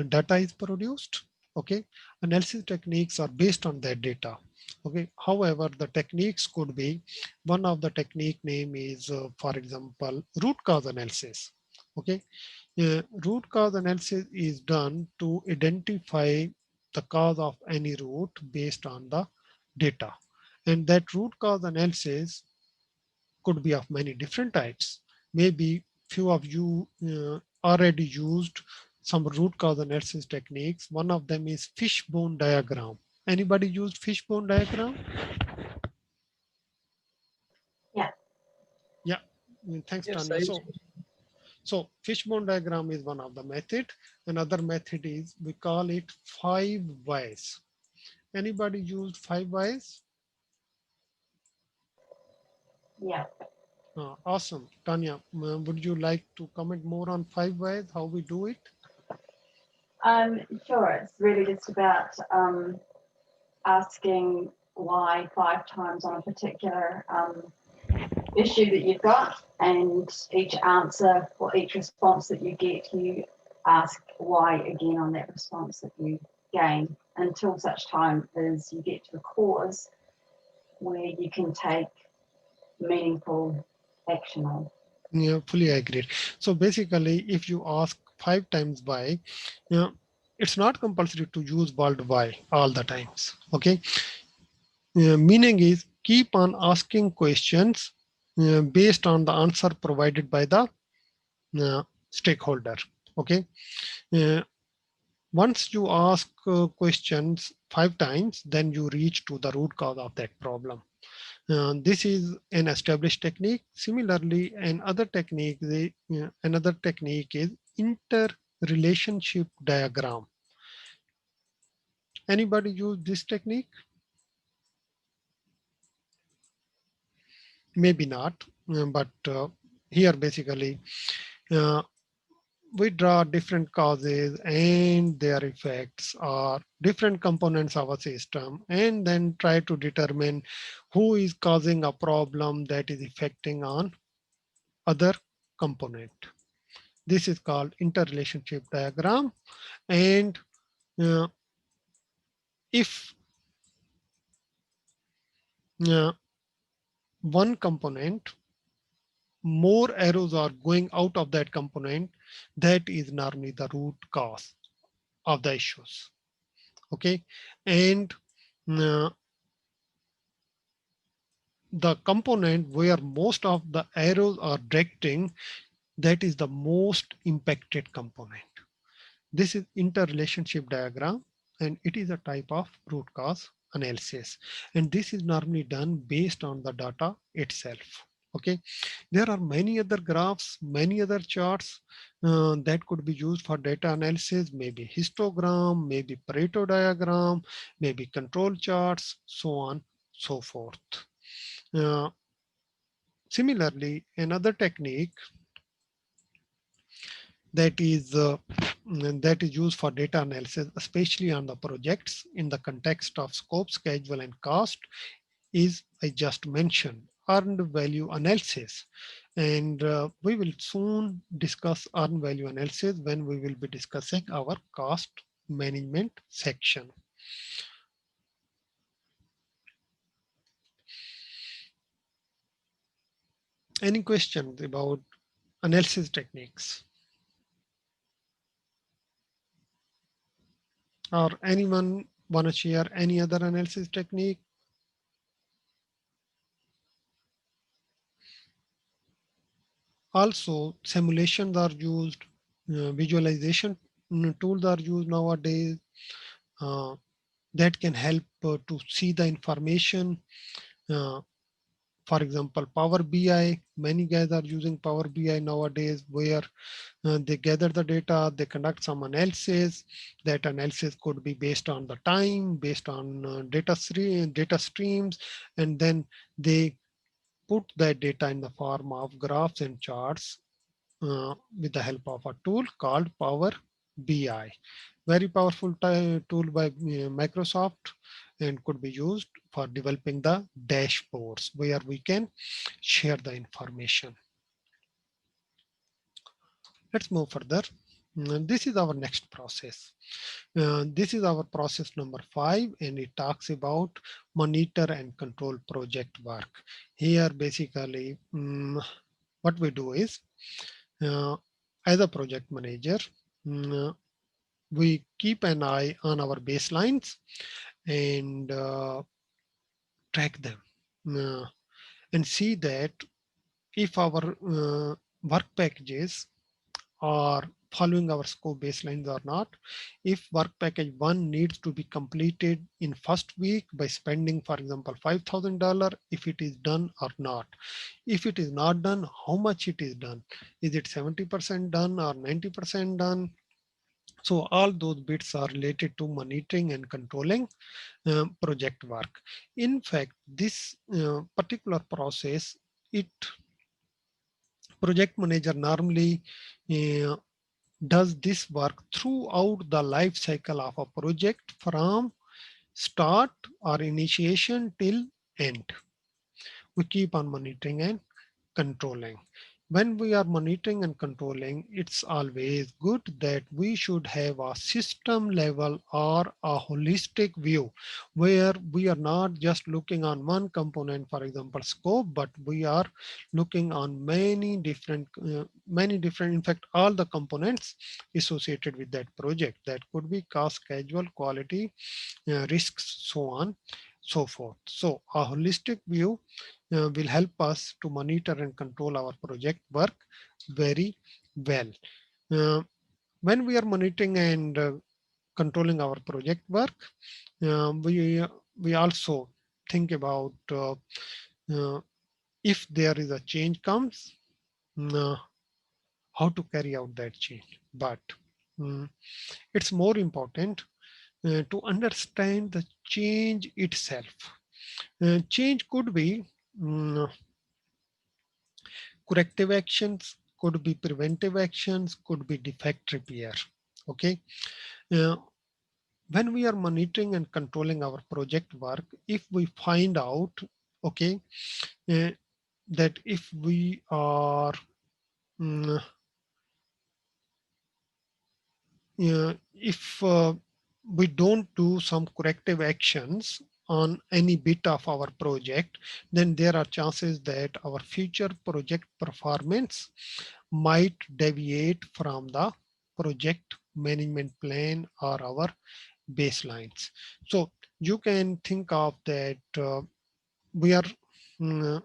data is produced. Okay, analysis techniques are based on that data. Okay, however, the techniques could be, one of the technique name is for example root cause analysis. Okay, root cause analysis is done to identify the cause of any root based on the data, and that root cause analysis could be of many different types. Maybe few of you already used some root cause analysis techniques. One of them is fishbone diagram. Anybody used fishbone diagram? Yeah. Yeah. Thanks, Yes, Tanya. I So fishbone diagram is one of the method. Another method is, we call it 5 whys. Anybody used 5 whys? Yeah. Awesome. Tanya, would you like to comment more on 5 whys, how we do it? Sure. It's really just about asking why 5 times on a particular issue that you've got, and each answer or each response that you get, you ask why again on that response that you gain, until such time as you get to the cause where you can take meaningful action on. Yeah, fully agreed. So basically, if you ask 5 times why, it's not compulsory to use word why all the times. Okay. Meaning is, keep on asking questions based on the answer provided by the stakeholder. Okay. Once you ask questions 5 times, then you reach to the root cause of that problem. This is an established technique. Similarly, another technique is interrelationship diagram. Anybody use this technique? Maybe not, but here basically we draw different causes and their effects or different components of a system, and then try to determine who is causing a problem that is affecting on other component. This is called interrelationship diagram. And if one component, more arrows are going out of that component, that is normally the root cause of the issues. Okay. And the component where most of the arrows are directing, that is the most impacted component. This is interrelationship diagram, and it is a type of root cause analysis. And this is normally done based on the data itself. Okay. There are many other graphs, many other charts that could be used for data analysis, maybe histogram, maybe Pareto diagram, maybe control charts, so on, so forth. Similarly, another technique that is used for data analysis, especially on the projects in the context of scope, schedule, and cost, is, I just mentioned, earned value analysis. And we will soon discuss earned value analysis when we will be discussing our cost management section. Any questions about analysis techniques? Or anyone want to share any other analysis technique? Also, simulations are used, visualization tools are used nowadays that can help to see the information. For example, Power BI, many guys are using Power BI nowadays, where they gather the data, they conduct some analysis. That analysis could be based on the time, based on data streams, and then they put that data in the form of graphs and charts with the help of a tool called Power BI. Very powerful tool by Microsoft, and could be used for developing the dashboards where we can share the information. Let's move further. This is our next process. This is our process number 5, and it talks about monitor and control project work. Here, basically, what we do is, as a project manager, we keep an eye on our baselines and track them and see that if our work packages are following our scope baselines or not. If work package 1 needs to be completed in first week by spending, for example, $5,000, if it is done or not. If it is not done, how much it is done? Is it 70% done or 90% done? So all those bits are related to monitoring and controlling project work. In fact, this particular process, it project manager normally uh, does this work throughout the life cycle of a project from start or initiation till end. We keep on monitoring and controlling. When we are monitoring and controlling, it's always good that we should have a system level or a holistic view where we are not just looking on one component, for example, scope, but we are looking on many different, in fact, all the components associated with that project. That could be cost, schedule, quality, risks, so on, so forth. So a holistic view will help us to monitor and control our project work very well. Uh, when we are monitoring and controlling our project work, we also think about if there is a change comes, uh, how to carry out that change. But it's more important to understand the change itself. Change could be corrective actions, could be preventive actions, could be defect repair. Okay. Uh, when we are monitoring and controlling our project work, if we find out, okay, uh, that if we are mm, if we don't do some corrective actions on any bit of our project, then there are chances that our future project performance might deviate from the project management plan or our baselines. So you can think of that we are mm,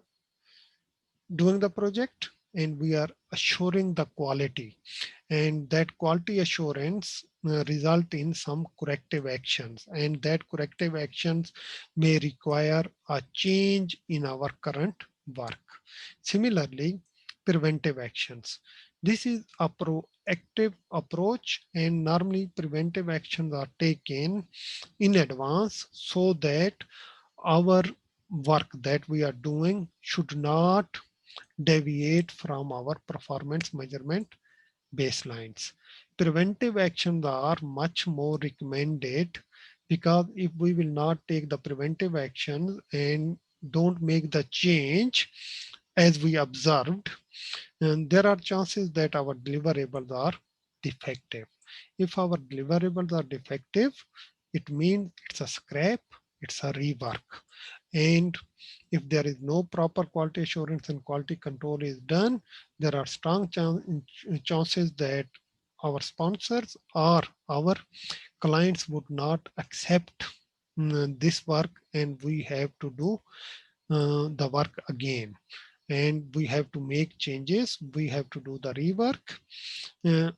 doing the project and we are assuring the quality, and that quality assurance result in some corrective actions, and that corrective actions may require a change in our current work. Similarly, preventive actions, this is a proactive approach, and normally preventive actions are taken in advance so that our work that we are doing should not deviate from our performance measurement baselines. Preventive actions are much more recommended because if we will not take the preventive actions and don't make the change as we observed, and there are chances that our deliverables are defective. If our deliverables are defective, it means it's a scrap, it's a rework. And if there is no proper quality assurance and quality control is done, there are strong chances that our sponsors or our clients would not accept this work, and we have to do the work again. And we have to make changes, we have to do the rework, uh,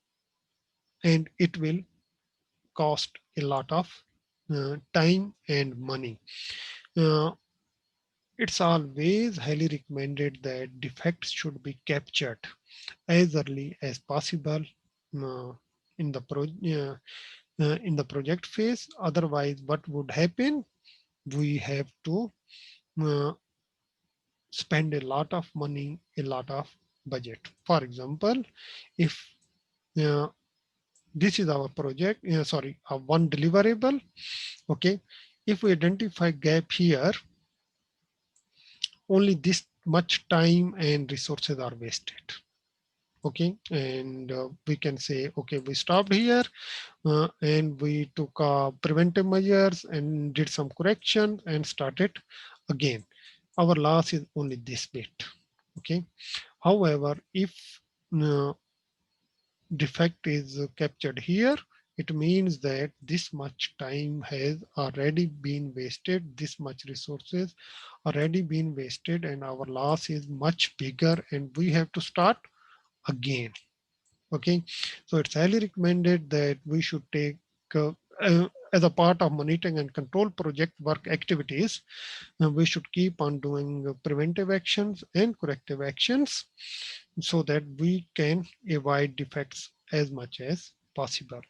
and it will cost a lot of time and money. Uh, It's always highly recommended that defects should be captured as early as possible uh, in the in the project phase. Otherwise, what would happen? We have to uh, spend a lot of money, a lot of budget. For example, if uh, this is our project, sorry, one deliverable. Okay, if we identify gap here, only this much time and resources are wasted. Okay, and we can say, okay, we stopped here and we took preventive measures and did some correction and started again. Our loss is only this bit. Okay, however, if uh, defect is captured here, it means that this much time has already been wasted, this much resources already been wasted, and our loss is much bigger, and we have to start again. Okay, so it's highly recommended that we should take as a part of monitoring and control project work activities, we should keep on doing preventive actions and corrective actions so that we can avoid defects as much as possible.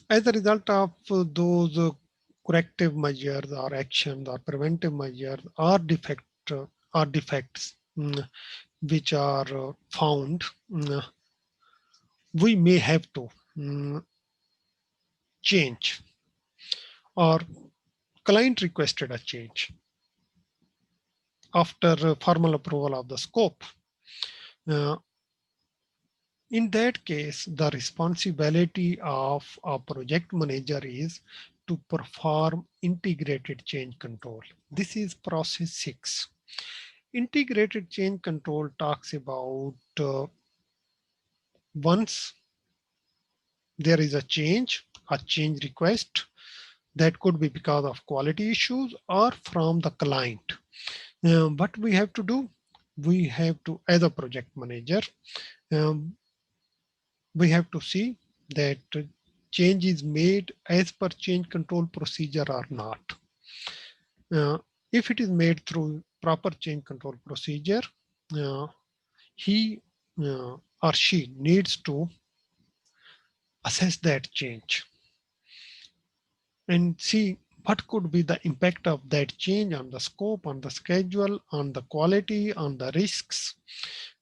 As a result of those corrective measures or actions or preventive measures or defects which are found, we may have to change, or client requested a change after formal approval of the scope. In that case, the responsibility of a project manager is to perform integrated change control. This is process 6. Integrated change control talks about once there is a change request that could be because of quality issues or from the client. What we have to do, we have to, as a project manager, we have to see that change is made as per change control procedure or not. If it is made through proper change control procedure, he or she needs to assess that change and see what could be the impact of that change on the scope, on the schedule, on the quality, on the risks.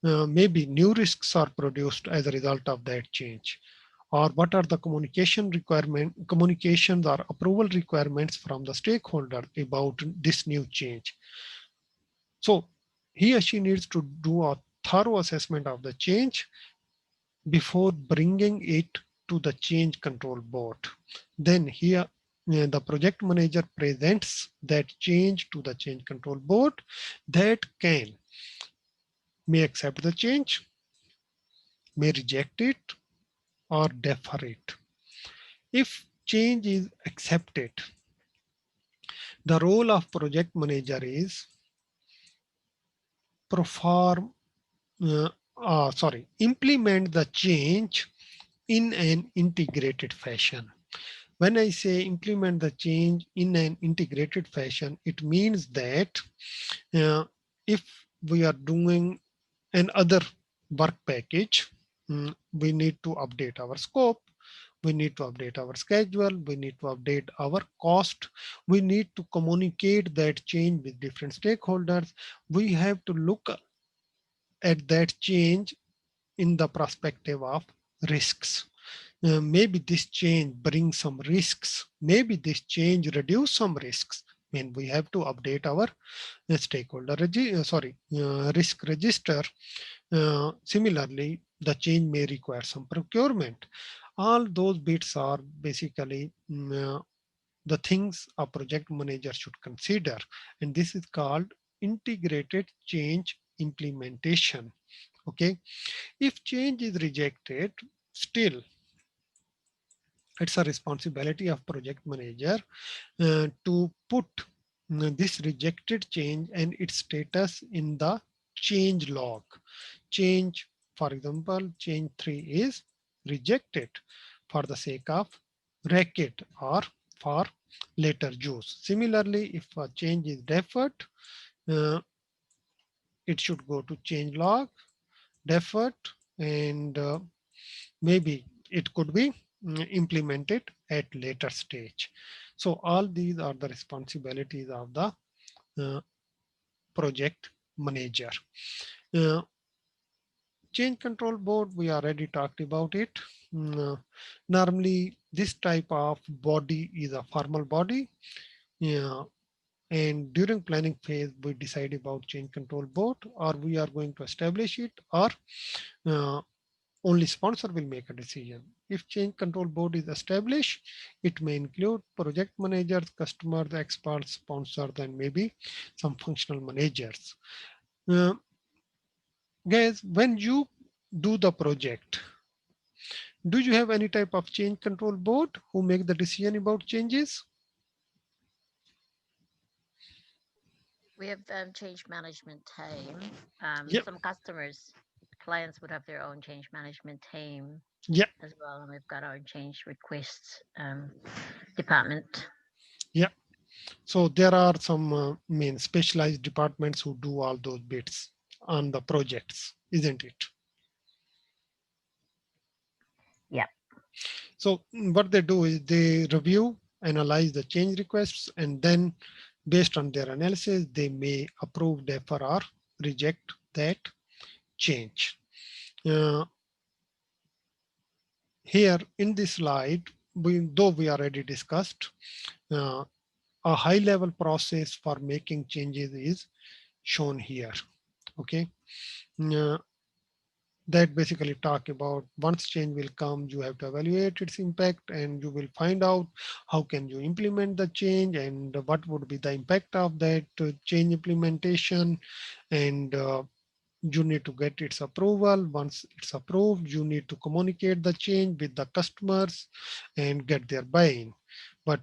Maybe new risks are produced as a result of that change. Or what are the communications or approval requirements from the stakeholder about this new change. So he or she needs to do a thorough assessment of the change before bringing it to the change control board. Then here the project manager presents that change to the change control board that may accept the change, may reject it, or defer it. If change is accepted, the role of project manager is implement the change in an integrated fashion. When I say implement the change in an integrated fashion, it means that if we are doing another work package, we need to update our scope, we need to update our schedule, we need to update our cost, we need to communicate that change with different stakeholders. We have to look at that change in the perspective of risks. Maybe this change brings some risks. Maybe this change reduce some risks. When we have to update our stakeholder risk register. Similarly, the change may require some procurement. All those bits are basically the things a project manager should consider, and this is called integrated change implementation. Okay, if change is rejected, still it's a responsibility of project manager to put this rejected change and its status in the change log. Change, for example, change 3 is rejected for the sake of record or for later use. Similarly, if a change is deferred, it should go to change log, deferred, and maybe it could be implemented at later stage. So all these are the responsibilities of the project manager. Change control board, we already talked about it. Normally, this type of body is a formal body. And during planning phase, we decide about change control board, or we are going to establish it, or only sponsor will make a decision. If change control board is established, it may include project managers, customers, experts, sponsors, and maybe some functional managers. Guys, when you do the project, do you have any type of change control board who make the decision about changes? We have change management team. Yep. Some clients would have their own change management team Yeah. as well, and we've got our change requests department. Yeah. So there are some main specialized departments who do all those bits on the projects, isn't it? Yeah. So what they do is they review, analyze the change requests, and then based on their analysis, they may approve, defer, or reject that change. Here in this slide, though we already discussed, uh, a high level process for making changes is shown here. Okay. Uh, that basically talk about once change will come, you have to evaluate its impact and you will find out how can you implement the change and what would be the impact of that change implementation, and you need to get its approval. Once it's approved, you need to communicate the change with the customers and get their buy-in. But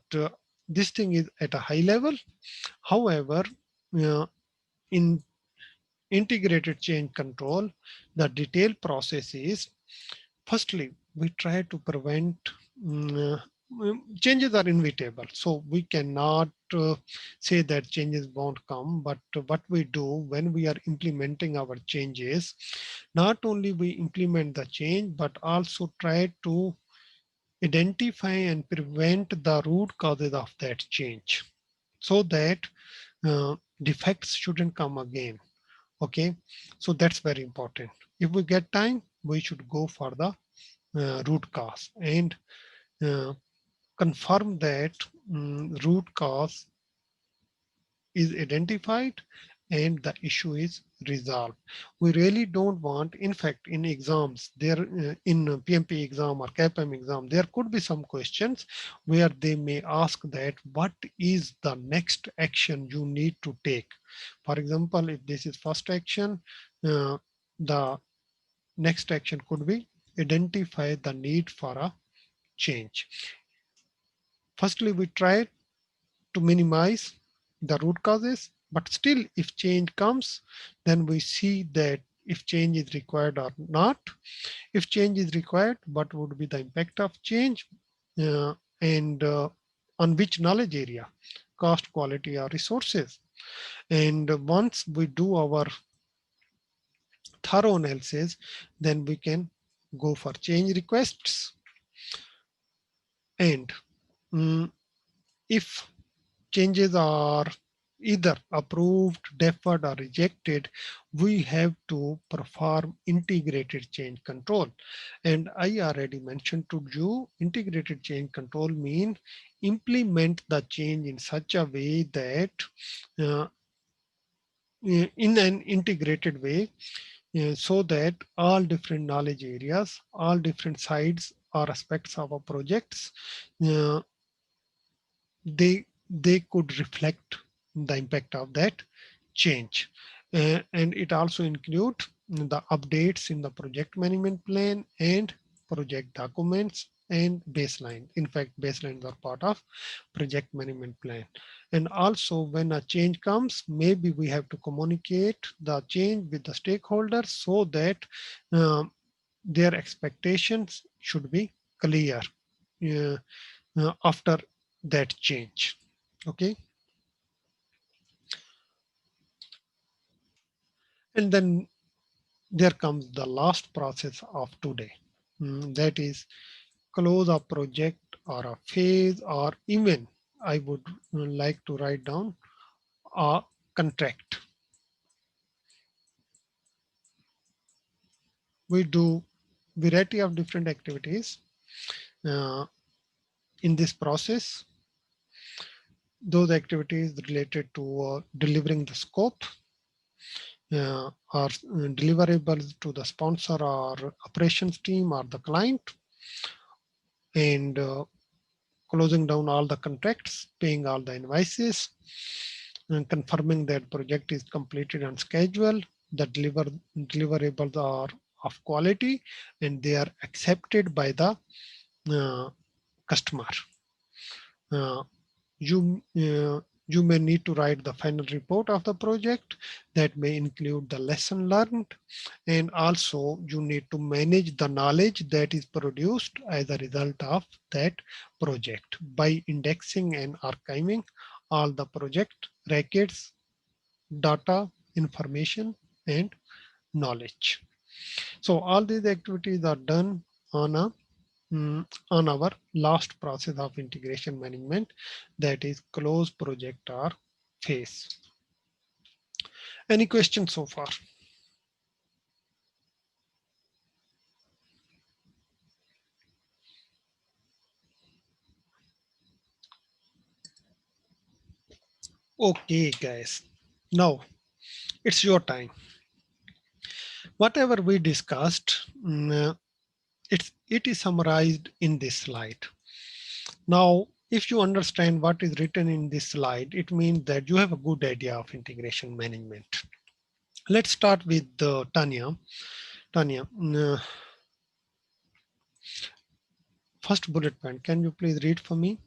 this thing is at a high level. However, in integrated change control, the detailed process is, firstly, we try to prevent changes are inevitable. So we cannot say that changes won't come, but what we do when we are implementing our changes, not only we implement the change, but also try to identify and prevent the root causes of that change so that defects shouldn't come again. Okay, so that's very important. If we get time, we should go for the root cause and uh, confirm that root cause is identified and the issue is resolved. We really don't want, in fact, in exams, there in PMP exam or CAPM exam, there could be some questions where they may ask that what is the next action you need to take. For example, if this is first action, the next action could be identify the need for a change. Firstly, we try to minimize the root causes, but still if change comes, then we see that if change is required or not. If change is required, what would be the impact of change and on which knowledge area, cost, quality, or resources. And once we do our thorough analysis, then we can go for change requests. And if changes are either approved, deferred, or rejected, we have to perform integrated change control. And I already mentioned to you, integrated change control means implement the change in such a way that in an integrated way, so that all different knowledge areas, all different sides or aspects of our projects, uh, they could reflect the impact of that change. And it also includes the updates in the project management plan and project documents and baseline. In fact, baselines are part of project management plan. And also when a change comes, maybe we have to communicate the change with the stakeholders so that their expectations should be clear after that change. Okay. And then there comes the last process of today. That is close a project or a phase, or even I would like to write down a contract. We do variety of different activities in this process. Those activities related to delivering the scope, are deliverables to the sponsor or operations team or the client, and closing down all the contracts, paying all the invoices, and confirming that project is completed on schedule, the deliverables are of quality, and they are accepted by the customer. You You may need to write the final report of the project that may include the lesson learned. And also you need to manage the knowledge that is produced as a result of that project by indexing and archiving all the project records, data, information, and knowledge. So all these activities are done on a on our last process of integration management, that is close project or phase. Any questions so far? Okay, guys. Now it's your time. Whatever we discussed, it is summarized in this slide. Now, if you understand what is written in this slide, it means that you have a good idea of integration management. Let's start with Tanya. Tanya, first bullet point, can you please read for me?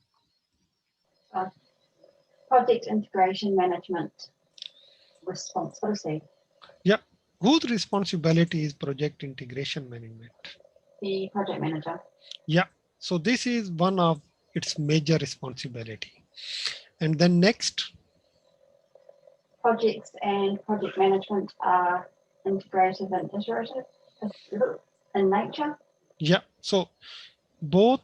Project integration management responsibility. Yeah. Whose responsibility is project integration management? The project manager. Yeah. So this is one of its major responsibility. And then next. Projects and project management are integrative and iterative in nature. Yeah. So both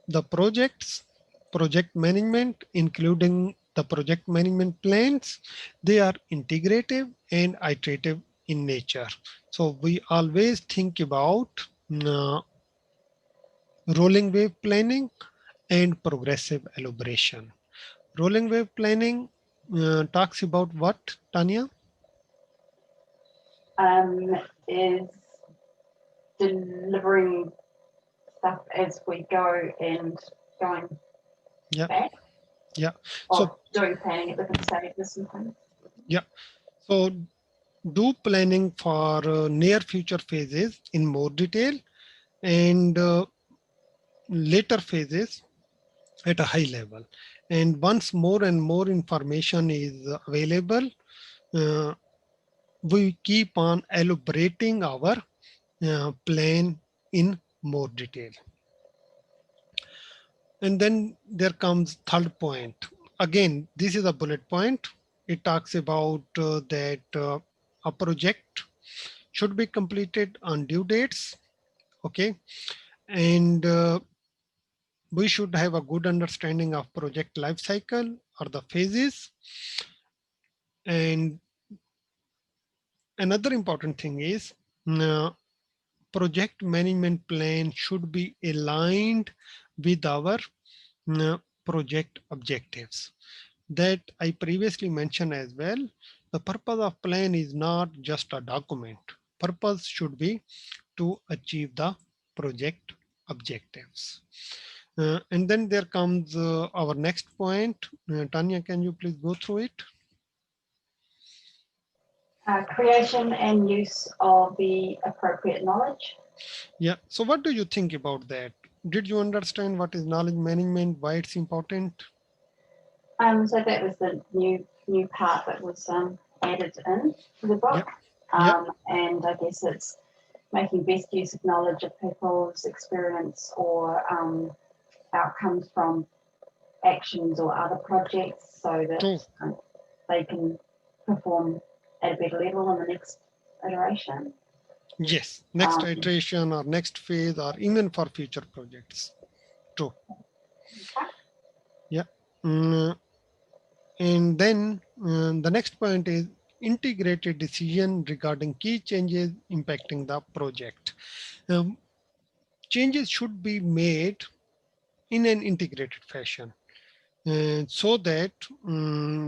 the projects, project management, including the project management plans, they are integrative and iterative in nature. So we always think about rolling wave planning and progressive elaboration. Rolling wave planning talks about what, Tanya? Is delivering stuff as we go and going back. Yeah. So doing planning at different stages and things. Yeah. So do planning for near future phases in more detail and later phases at a high level. And once more and more information is available, we keep on elaborating our plan in more detail. And then there comes third point. Again, this is a bullet point. It talks about that a project should be completed on due dates. Okay. And we should have a good understanding of project life cycle or the phases. And another important thing is project management plan should be aligned with our project objectives that I previously mentioned as well. The purpose of plan is not just a document. Purpose should be to achieve the project objectives. And then there comes our next point. Tanya, can you please go through it? Creation and use of the appropriate knowledge. Yeah. So what do you think about that? Did you understand what is knowledge management, why it's important? So that was the new part that was added in to the book. Yep. And I guess it's making best use of knowledge of people's experience or outcomes from actions or other projects so that they can perform at a better level in the next iteration. Yes, next iteration or next phase or even for future projects. True. Okay. Yeah. And then the next point is integrated decision regarding key changes impacting the project. Changes should be made in an integrated fashion. So that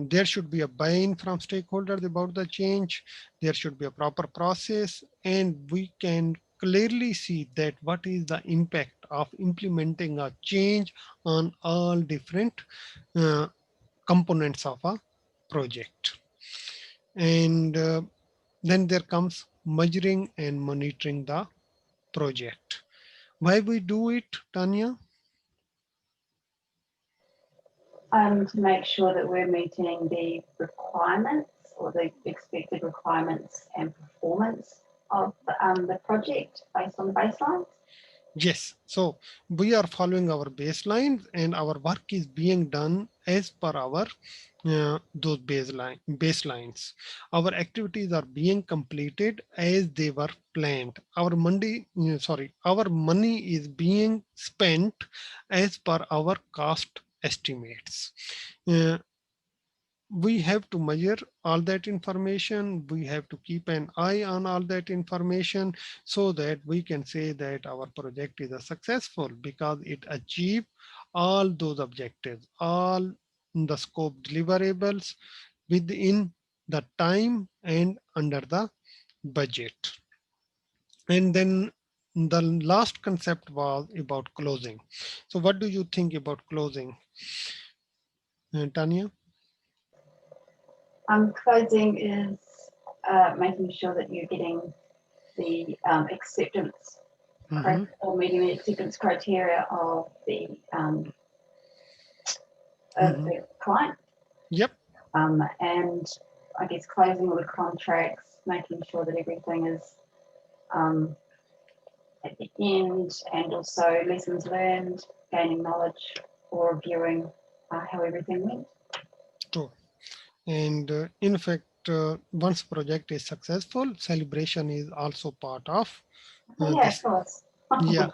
there should be a buy-in from stakeholders about the change. There should be a proper process, and we can clearly see that what is the impact of implementing a change on all different components of a project. And then there comes measuring and monitoring the project. Why we do it, Tanya? To make sure that we're meeting the requirements or the expected requirements and performance of the project based on the baselines. Yes, so we are following our baselines and our work is being done as per our those baselines. Our activities are being completed as they were planned. Our our money is being spent as per our cost estimates. Uh, we have to measure all that information. We have to keep an eye on all that information so that we can say that our project is a successful because it achieved all those objectives, all the scope deliverables within the time and under the budget. And then the last concept was about closing. So what do you think about closing, Tanya? Closing is making sure that you're getting the acceptance or meeting the acceptance criteria of the client. Yep. And I guess closing all the contracts, making sure that everything is at the end, and also lessons learned, gaining knowledge, or reviewing how everything went. True. And in fact, once project is successful, celebration is also part of Yeah, this. of course. Yeah,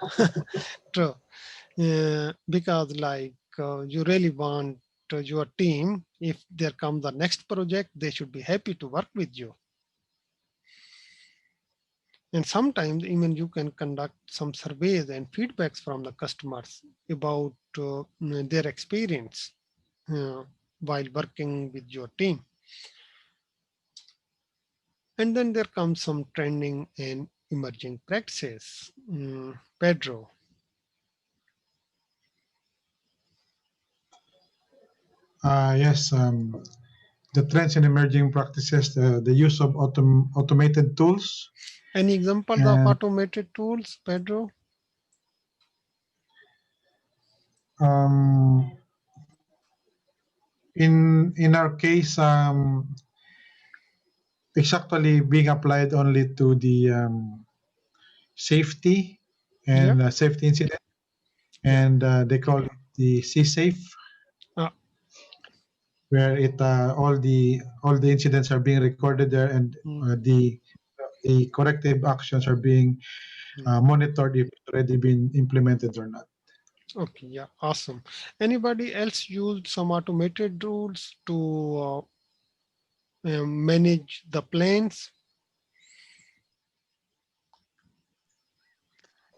true. Because like you really want your team, if there comes the next project, they should be happy to work with you. And sometimes even you can conduct some surveys and feedbacks from the customers about their experience while working with your team. And then there comes some trending and emerging practices. Pedro. Yes, the trends and emerging practices, the use of automated tools. Any examples of automated tools, Pedro? In our case, it's actually being applied only to the safety and safety incident, and they call it the C-Safe, where it all the incidents are being recorded there, and the corrective actions are being monitored if it's already been implemented or not. Okay, yeah, awesome. Anybody else used some automated rules to manage the plans?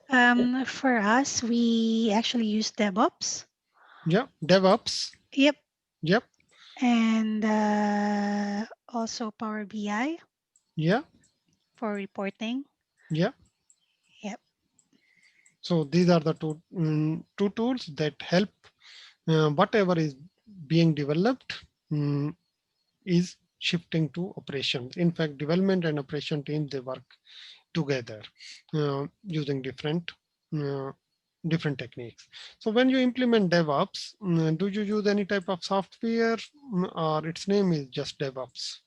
For us, we actually use DevOps. Yeah, DevOps. Yep. Yep. And also Power BI. Yeah. For reporting. Yeah. Yep. So these are the two tools that help whatever is being developed is shifting to operations. In fact, development and operation teams, they work together using different techniques. So when you implement DevOps, do you use any type of software or its name is just DevOps?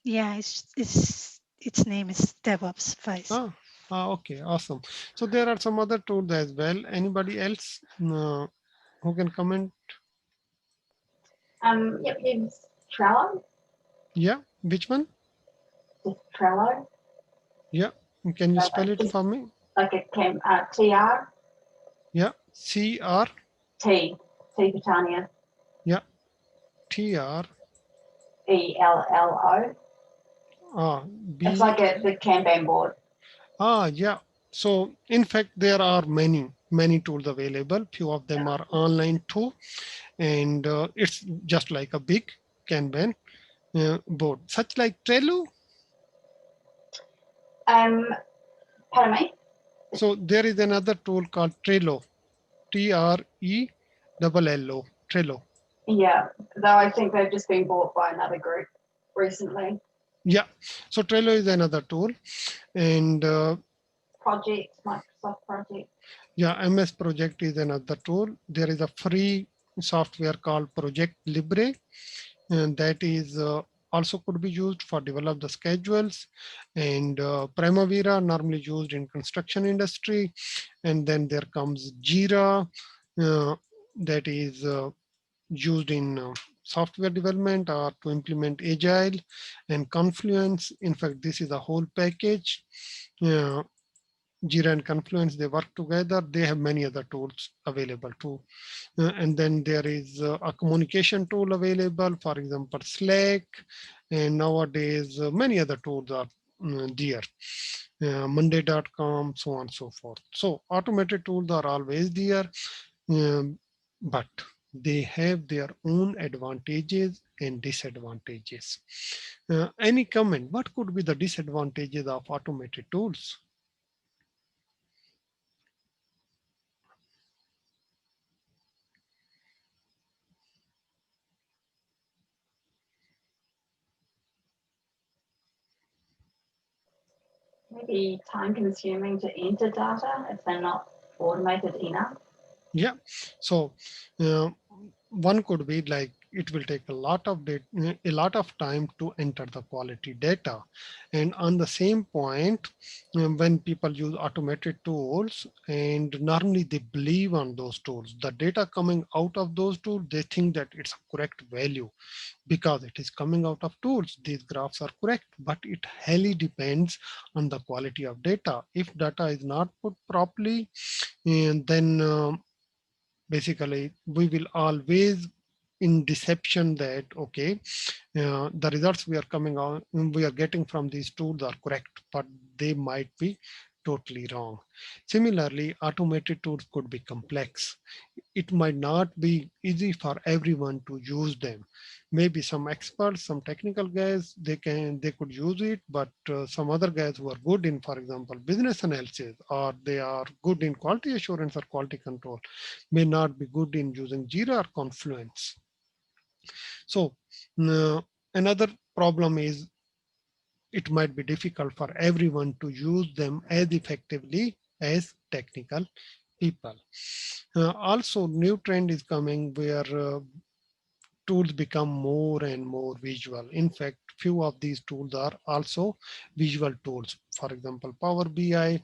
Yeah, its name is DevOps Vice. Okay, awesome. So there are some other tools as well. Anybody else who can comment? Yep, use Trello. Yeah, which one? Just Trello. Yeah, can you spell it for me? Like a TR. Yeah, CR. T for Tanya. Yeah, TR. ELLO. It's like the Kanban board. Yeah. So in fact, there are many tools available. Few of them are online too, and it's just like a big Kanban board, such like Trello. Pardon me. So there is another tool called Trello, TRELLO, Trello. Yeah, though I think they've just been bought by another group recently. Yeah, so Trello is another tool, and Project, Microsoft Project. Yeah, MS Project is another tool. There is a free software called Project Libre, and that is also could be used for develop the schedules. And Primavera normally used in construction industry. And then there comes Jira, that is used in software development or to implement agile, and Confluence. In fact, this is a whole package. Jira and Confluence, they work together. They have many other tools available too. And then there is a communication tool available, for example, Slack. And nowadays, many other tools are there. Monday.com, so on and so forth. So automated tools are always there, but they have their own advantages and disadvantages. Any comment? What could be the disadvantages of automated tools? Maybe time consuming to enter data if they're not automated enough. Yeah, so one could be like it will take a lot of data, a lot of time to enter the quality data. And on the same point, when people use automated tools, and normally they believe on those tools, the data coming out of those tools, they think that it's a correct value because it is coming out of tools. These graphs are correct, but it highly depends on the quality of data. If data is not put properly, and then basically we will always in deception that okay, the results we are coming on, we are getting from these tools are correct, but they might be totally wrong. Similarly, automated tools could be complex. It might not be easy for everyone to use them. Maybe some experts, some technical guys, they could use it, but some other guys who are good in, for example, business analysis, or they are good in quality assurance or quality control, may not be good in using Jira or Confluence. So another problem is it might be difficult for everyone to use them as effectively as technical people. Also, new trend is coming where tools become more and more visual. In fact, few of these tools are also visual tools. For example, Power BI,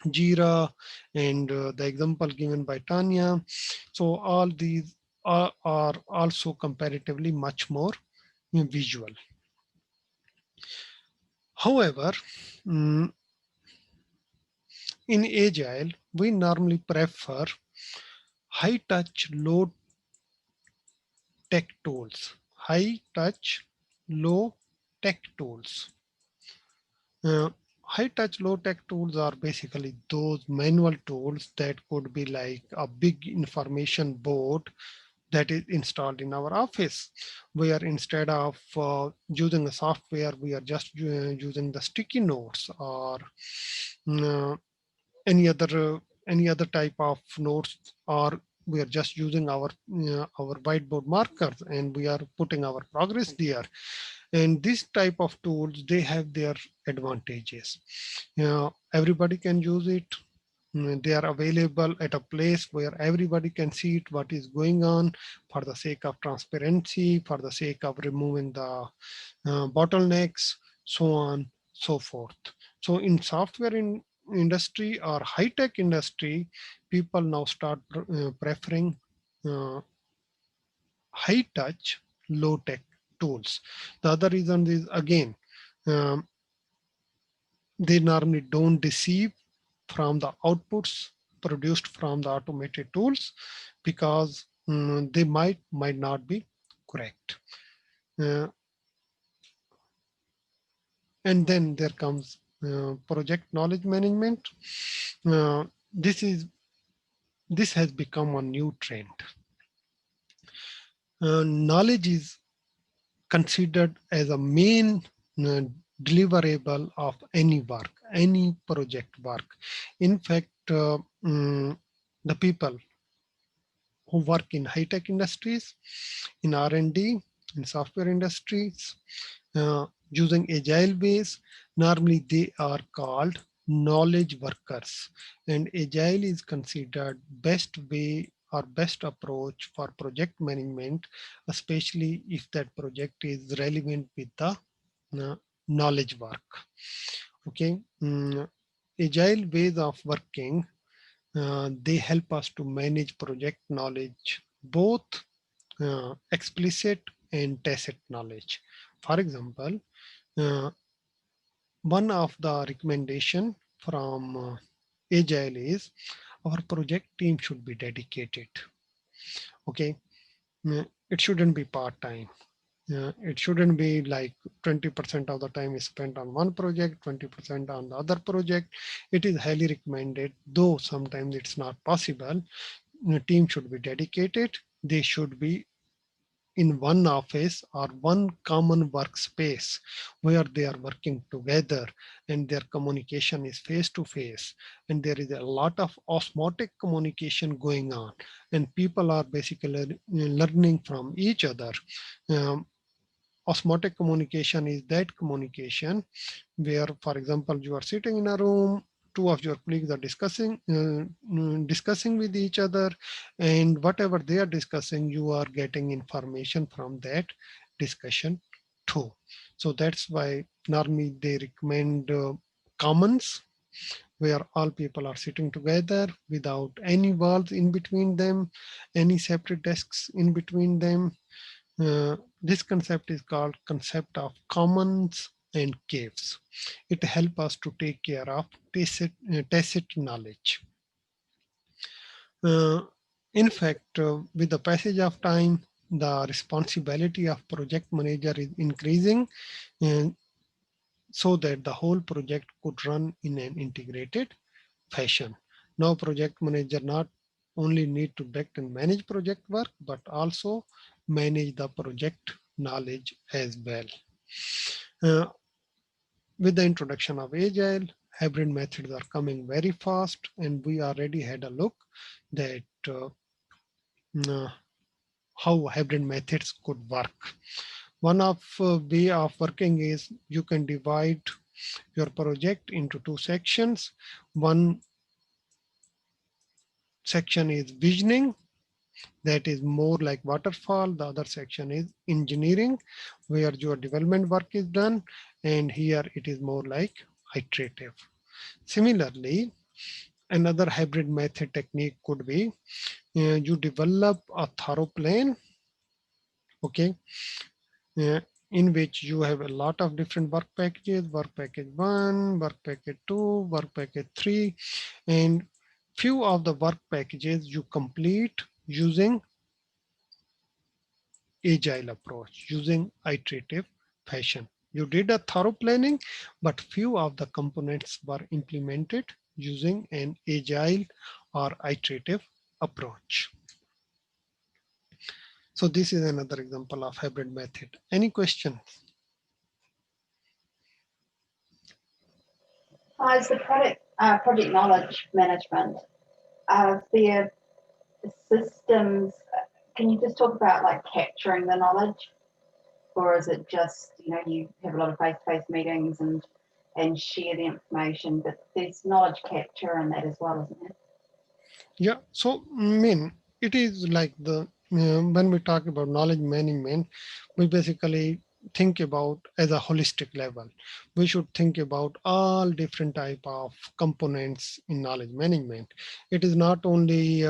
Jira, and the example given by Tanya. So all these are also comparatively much more visual. However, in Agile, we normally prefer high touch, low tech tools. High touch, low tech tools. High touch, low tech tools are basically those manual tools that could be like a big information board that is installed in our office, where instead of using a software, we are just using the sticky notes or uh, any other type of notes, or we are just using our whiteboard markers and we are putting our progress there. And this type of tools, they have their advantages. Everybody can use it. They are available at a place where everybody can see it, what is going on, for the sake of transparency, for the sake of removing the bottlenecks, so on, so forth. So in software industry or high-tech industry, people now start preferring uh, high-touch, low-tech tools. The other reason is, again, um, they normally don't deceive from the outputs produced from the automated tools, because they might not be correct. Uh, and then there comes project knowledge management. Uh, this is this has become a new trend. Knowledge is considered as a main deliverable of any work, any project work. In fact, the people who work in high-tech industries, in R&D, in software industries, using agile ways, normally they are called knowledge workers. And agile is considered best way or best approach for project management, especially if that project is relevant with the knowledge work. Okay, agile ways of working, they help us to manage project knowledge, both explicit and tacit knowledge. For example, one of the recommendation from agile is our project team should be dedicated. Okay, it shouldn't be part-time. It shouldn't be like 20% of the time is spent on one project, 20% on the other project. It is highly recommended, though sometimes it's not possible. The team should be dedicated. They should be in one office or one common workspace where they are working together and their communication is face to face, and there is a lot of osmotic communication going on, and people are basically learning from each other. Um, Osmotic communication is that communication where, for example, you are sitting in a room, two of your colleagues are discussing with each other, and whatever they are discussing, you are getting information from that discussion too. So that's why normally they recommend commons where all people are sitting together without any walls in between them, any separate desks in between them. This concept is called concept of commons and caves. It helps us to take care of tacit knowledge. In fact, with the passage of time, the responsibility of project manager is increasing, and so that the whole project could run in an integrated fashion. Now project manager not only need to direct and manage project work, but also manage the project knowledge as well. Uh, with the introduction of Agile, hybrid methods are coming very fast, and we already had a look that uh, how hybrid methods could work. One of way of working is you can divide your project into two sections. One section is visioning, that is more like waterfall. The other section is engineering, where your development work is done, and here it is more like iterative. Similarly, another hybrid method technique could be you develop a thorough plan, okay, uh, in which you have a lot of different work packages, work package 1, work package 2, work package 3, and few of the work packages you complete using agile approach, using iterative fashion. You did a thorough planning, but few of the components were implemented using an agile or iterative approach. So this is another example of hybrid method. Any questions? As the project knowledge management, there systems, can you just talk about like capturing the knowledge? Or is it just, you have a lot of face-to-face meetings and share the information, but there's knowledge capture in that as well, isn't there? Yeah, so it is like the when we talk about knowledge management, we basically think about as a holistic level. We should think about all different type of components in knowledge management. It is not only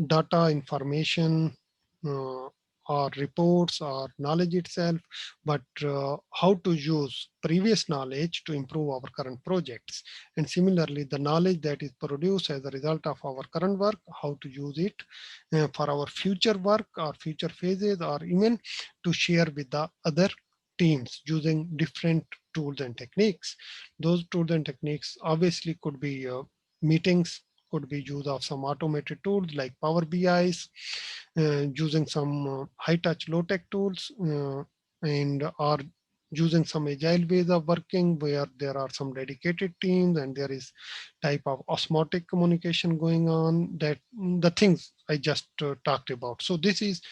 data information or reports or knowledge itself, but how to use previous knowledge to improve our current projects. And similarly, the knowledge that is produced as a result of our current work, how to use it for our future work or future phases, or even to share with the other teams using different tools and techniques. Those tools and techniques obviously could be meetings, could be use of some automated tools like Power BIs, using some high touch, low tech tools, and are using some agile ways of working where there are some dedicated teams and there is type of osmotic communication going on, that the things I just talked about. So this is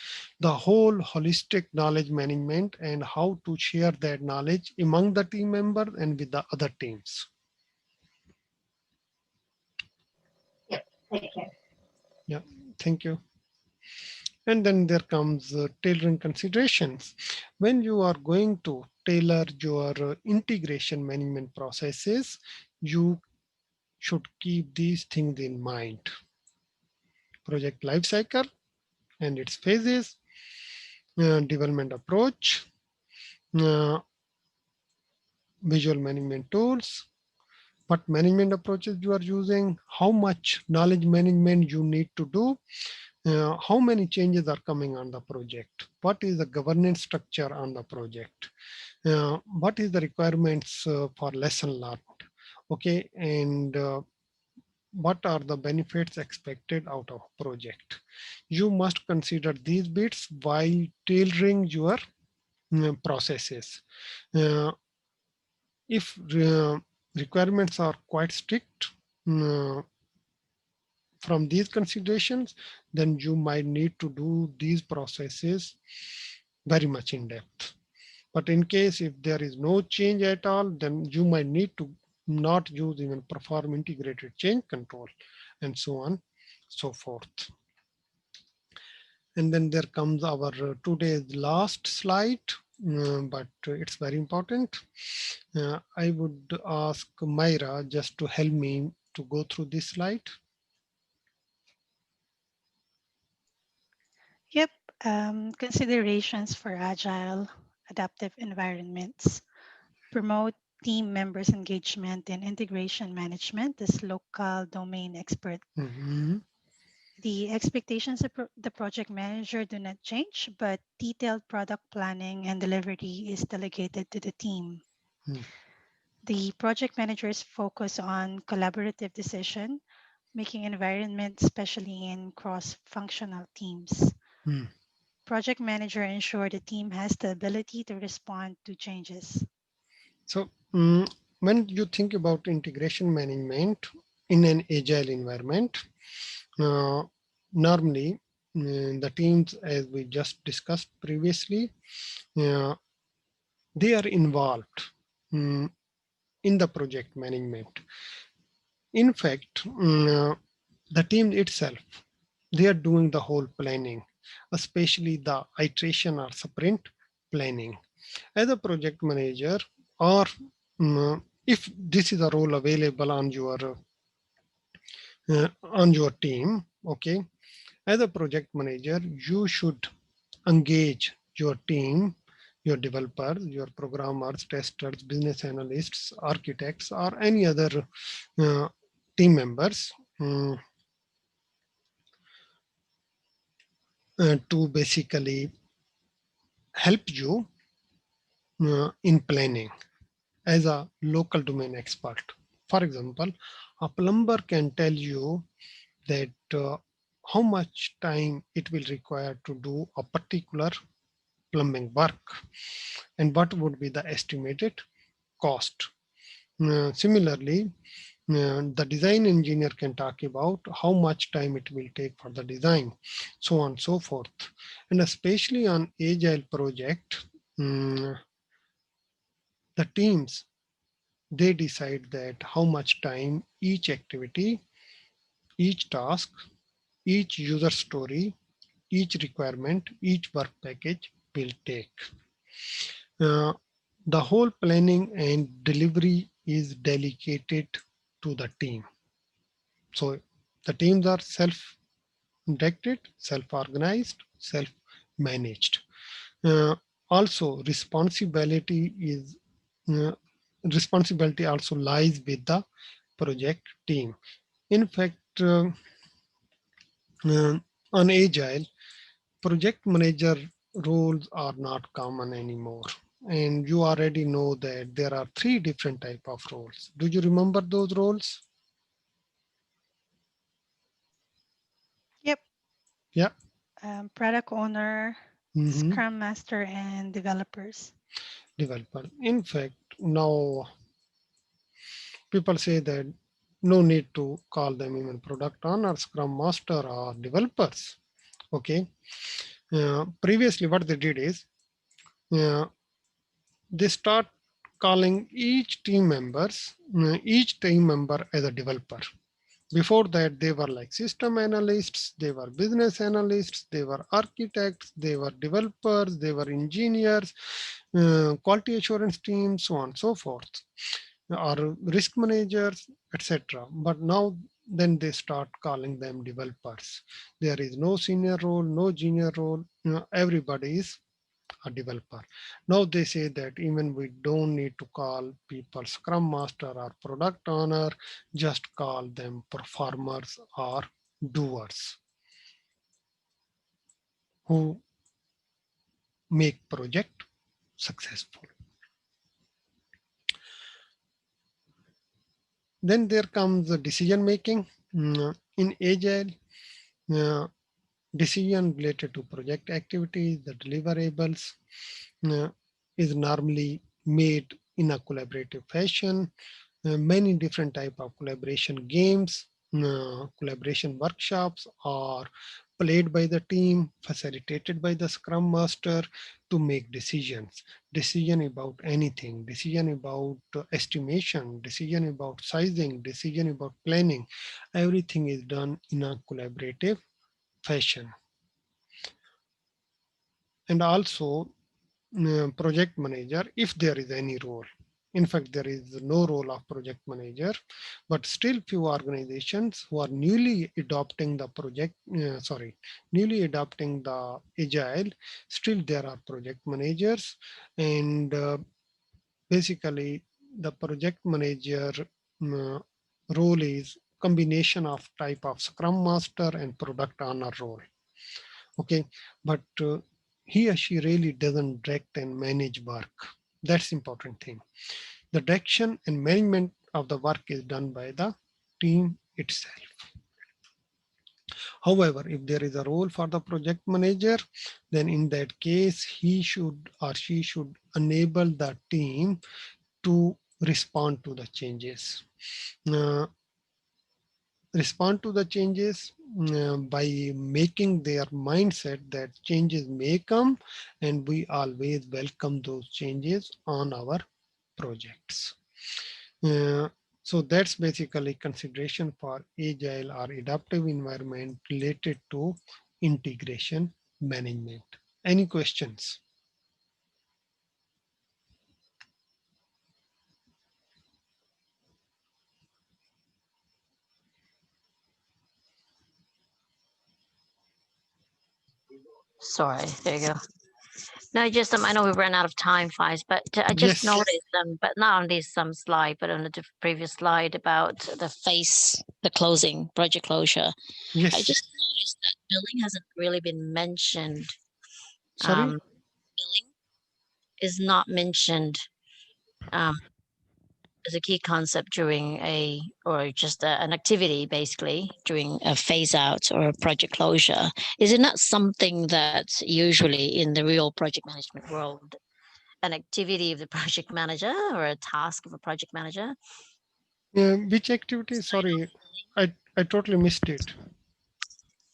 the whole holistic knowledge management and how to share that knowledge among the team members and with the other teams. Yep, thank you. Yeah, Thank you. And then there comes tailoring considerations. When you are going to tailor your integration management processes, you should keep these things in mind. Project lifecycle and its phases, development approach, uh, visual management tools, what management approaches you are using, how much knowledge management you need to do, how many changes are coming on the project, what is the governance structure on the project, what is the requirements for lesson learned, okay, and what are the benefits expected out of project. You must consider these bits while tailoring your processes. If requirements are quite strict from these considerations, then you might need to do these processes very much in depth. But in case if there is no change at all, then you might need to not use even perform integrated change control and so on, so forth. And then there comes our today's last slide, but it's very important. I would ask Myra just to help me to go through this slide. Yep. Considerations for agile, adaptive environments. Promote team members' engagement in integration management as local domain expert. Mhm. The expectations of the project manager do not change, but detailed product planning and delivery is delegated to the team. Mm. The project managers focus on collaborative decision making environment, especially in cross-functional teams. Mm. Project manager ensure the team has the ability to respond to changes. So when you think about integration management in an agile environment, normally the teams, as we just discussed previously, they are involved in the project management. In fact, the team itself, they are doing the whole planning, especially the iteration or sprint planning. As a project manager, or if this is a role available on your team, okay, as a project manager, you should engage your team, your developers, your programmers, testers, business analysts, architects, or any other team members to basically help you in planning as a local domain expert. For example, a plumber can tell you that how much time it will require to do a particular plumbing work and what would be the estimated cost. Similarly, the design engineer can talk about how much time it will take for the design, so on and so forth. And especially on agile project, the teams, they decide that how much time each activity, each task, each user story, each requirement, each work package will take. The whole planning and delivery is delegated to the team. So the teams are self-directed, self-organized, self-managed. Also, uh, responsibility also lies with the project team. In fact, on Agile, project manager roles are not common anymore. And you already know that there are 3 different type of roles. Do you remember those roles? Yep. Yeah. Product owner, Mm-hmm. Scrum Master, and developers. Developer. In fact, now people say that no need to call them even product owner, Scrum Master, or developers. Okay. Previously, what they did is they start calling each team member as a developer. Before that, they were like system analysts, they were business analysts, they were architects, they were developers, they were engineers, quality assurance teams, so on and so forth, or risk managers, etc. But now then they start calling them developers. There is no senior role, no junior role, everybody is a developer. Now they say that even we don't need to call people scrum master or product owner, just call them performers or doers who make project successful. Then there comes the decision making. In Agile, uh, decision related to project activities, the deliverables, uh, is normally made in a collaborative fashion. Many different type of collaboration games, collaboration workshops are played by the team, facilitated by the scrum master to make decisions. Decision about anything, decision about estimation, decision about sizing, decision about planning. Everything is done in a collaborative fashion. And also project manager, if there is any role. In fact, there is no role of project manager, but still few organizations who are newly adopting the newly adopting the agile, still there are project managers. And basically the project manager role is combination of type of scrum master and product owner role. Okay, but he or she really doesn't direct and manage work. That's important thing. The direction and management of the work is done by the team itself. However, if there is a role for the project manager, then in that case, he should or she should enable the team to respond to the changes. Respond to the changes by making their mindset that changes may come, and we always welcome those changes on our projects. So that's basically consideration for agile or adaptive environment related to integration management. Any questions? Sorry, there you go. No, just I know we've run out of time, Faiz, but I just Yes. noticed, but not on this slide, but on the previous slide about the closing, project closure. Yes. I just noticed that billing hasn't really been mentioned. Sorry? Billing is not mentioned as a key concept during an activity, basically during a phase out or a project closure. Is it not something that usually in the real project management world, an activity of the project manager or a task of a project manager? Which activity? Sorry, I totally missed it.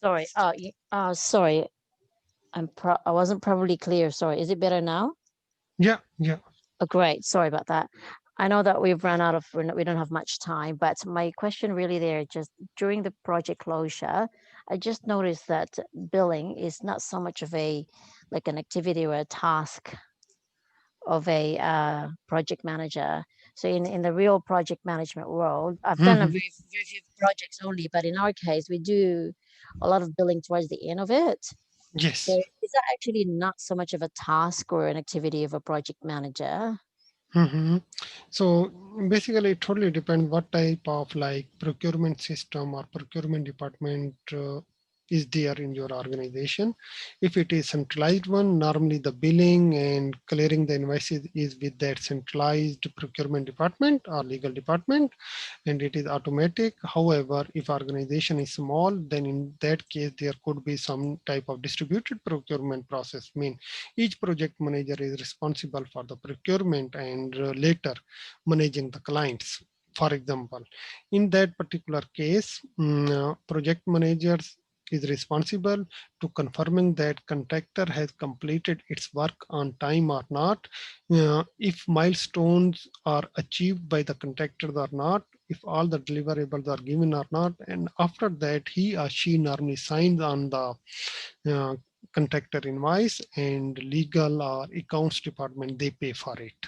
Sorry. Sorry. I wasn't probably clear. Sorry. Is it better now? Yeah. Oh, great. Sorry about that. I know that we've run out of, we don't have much time, but my question really there, just during the project closure, I just noticed that billing is not so much of like an activity or a task of a project manager. So in the real project management world, I've done a very few projects only, but in our case, we do a lot of billing towards the end of it. Yes. So is that actually not so much of a task or an activity of a project manager? So basically, it totally depends what type of like procurement system or procurement department is there in your organization. If it is centralized one, normally the billing and clearing the invoices is with that centralized procurement department or legal department, and it is automatic. However, if organization is small, then in that case, there could be some type of distributed procurement process. Mean each project manager is responsible for the procurement and later managing the clients. For example, in that particular case, project managers is responsible to confirming that contractor has completed its work on time or not, if milestones are achieved by the contractor or not, if all the deliverables are given or not, and after that he or she normally signs on the contractor invoice, and legal or accounts department, they pay for it.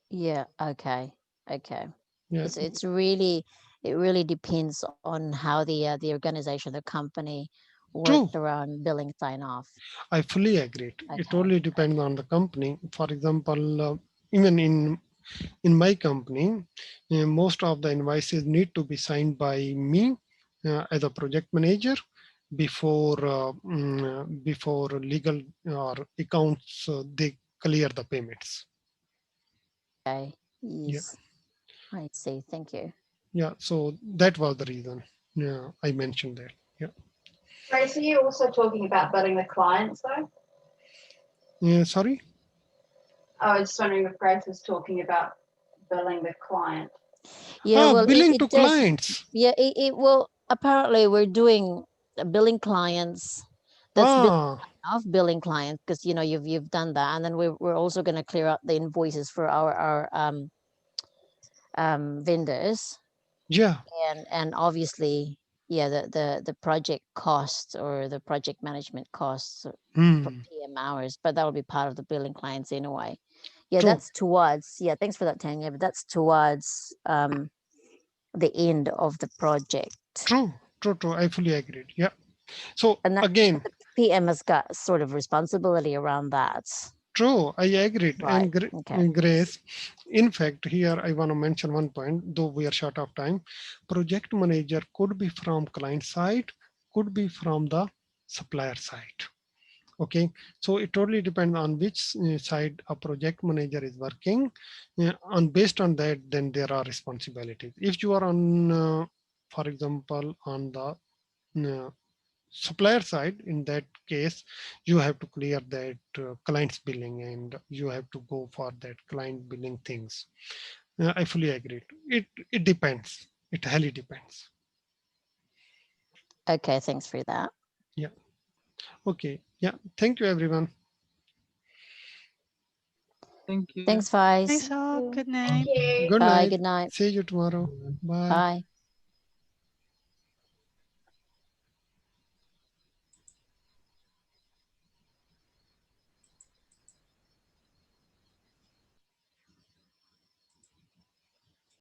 Yeah, okay, okay. Yeah. It's really, it really depends on how the organization, the company True. worked around billing sign off. I fully agree. Okay. It totally depends on the company. For example, even in my company, most of the invoices need to be signed by me as a project manager before legal or accounts they clear the payments. Okay, Yeah. yes, I see, thank you. Yeah. So that was the reason. Yeah, I mentioned that. Yeah. Grace, are you also talking about billing the clients though? Sorry. I was just wondering if Grace was talking about billing the client. Yeah, well, Billing it to does. clients. Yeah, it will. Apparently, we're doing billing clients. That's of billing clients, because you know you've done that, and then we're also going to clear up the invoices for our vendors, Yeah. and obviously, yeah, the project costs or the project management costs for PM hours, but that will be part of the billing clients anyway. Yeah, True. that's towards. Yeah, thanks for that, Tanya. But that's towards the end of the project. True. I fully agree. Yeah. So And that, again, the PM has got sort of responsibility around that. true, I agree. Right. And Okay. Grace, in fact, here I want to mention one point, though we are short of time. Project manager could be from client side, could be from the supplier side. Okay, so it totally depends on which side a project manager is working. And based on that, then there are responsibilities. If you are on, for example, on the supplier side, in that case you have to clear that client's billing, and you have to go for that client billing things. I fully agree. It depends. It highly depends. Okay, thanks for that. Yeah. Okay. Yeah. Thank you, everyone. Thank you. Thanks, Faiz. Thanks all. Good Thank night. you. Good Bye. night. Good night. See you tomorrow. Bye. Bye.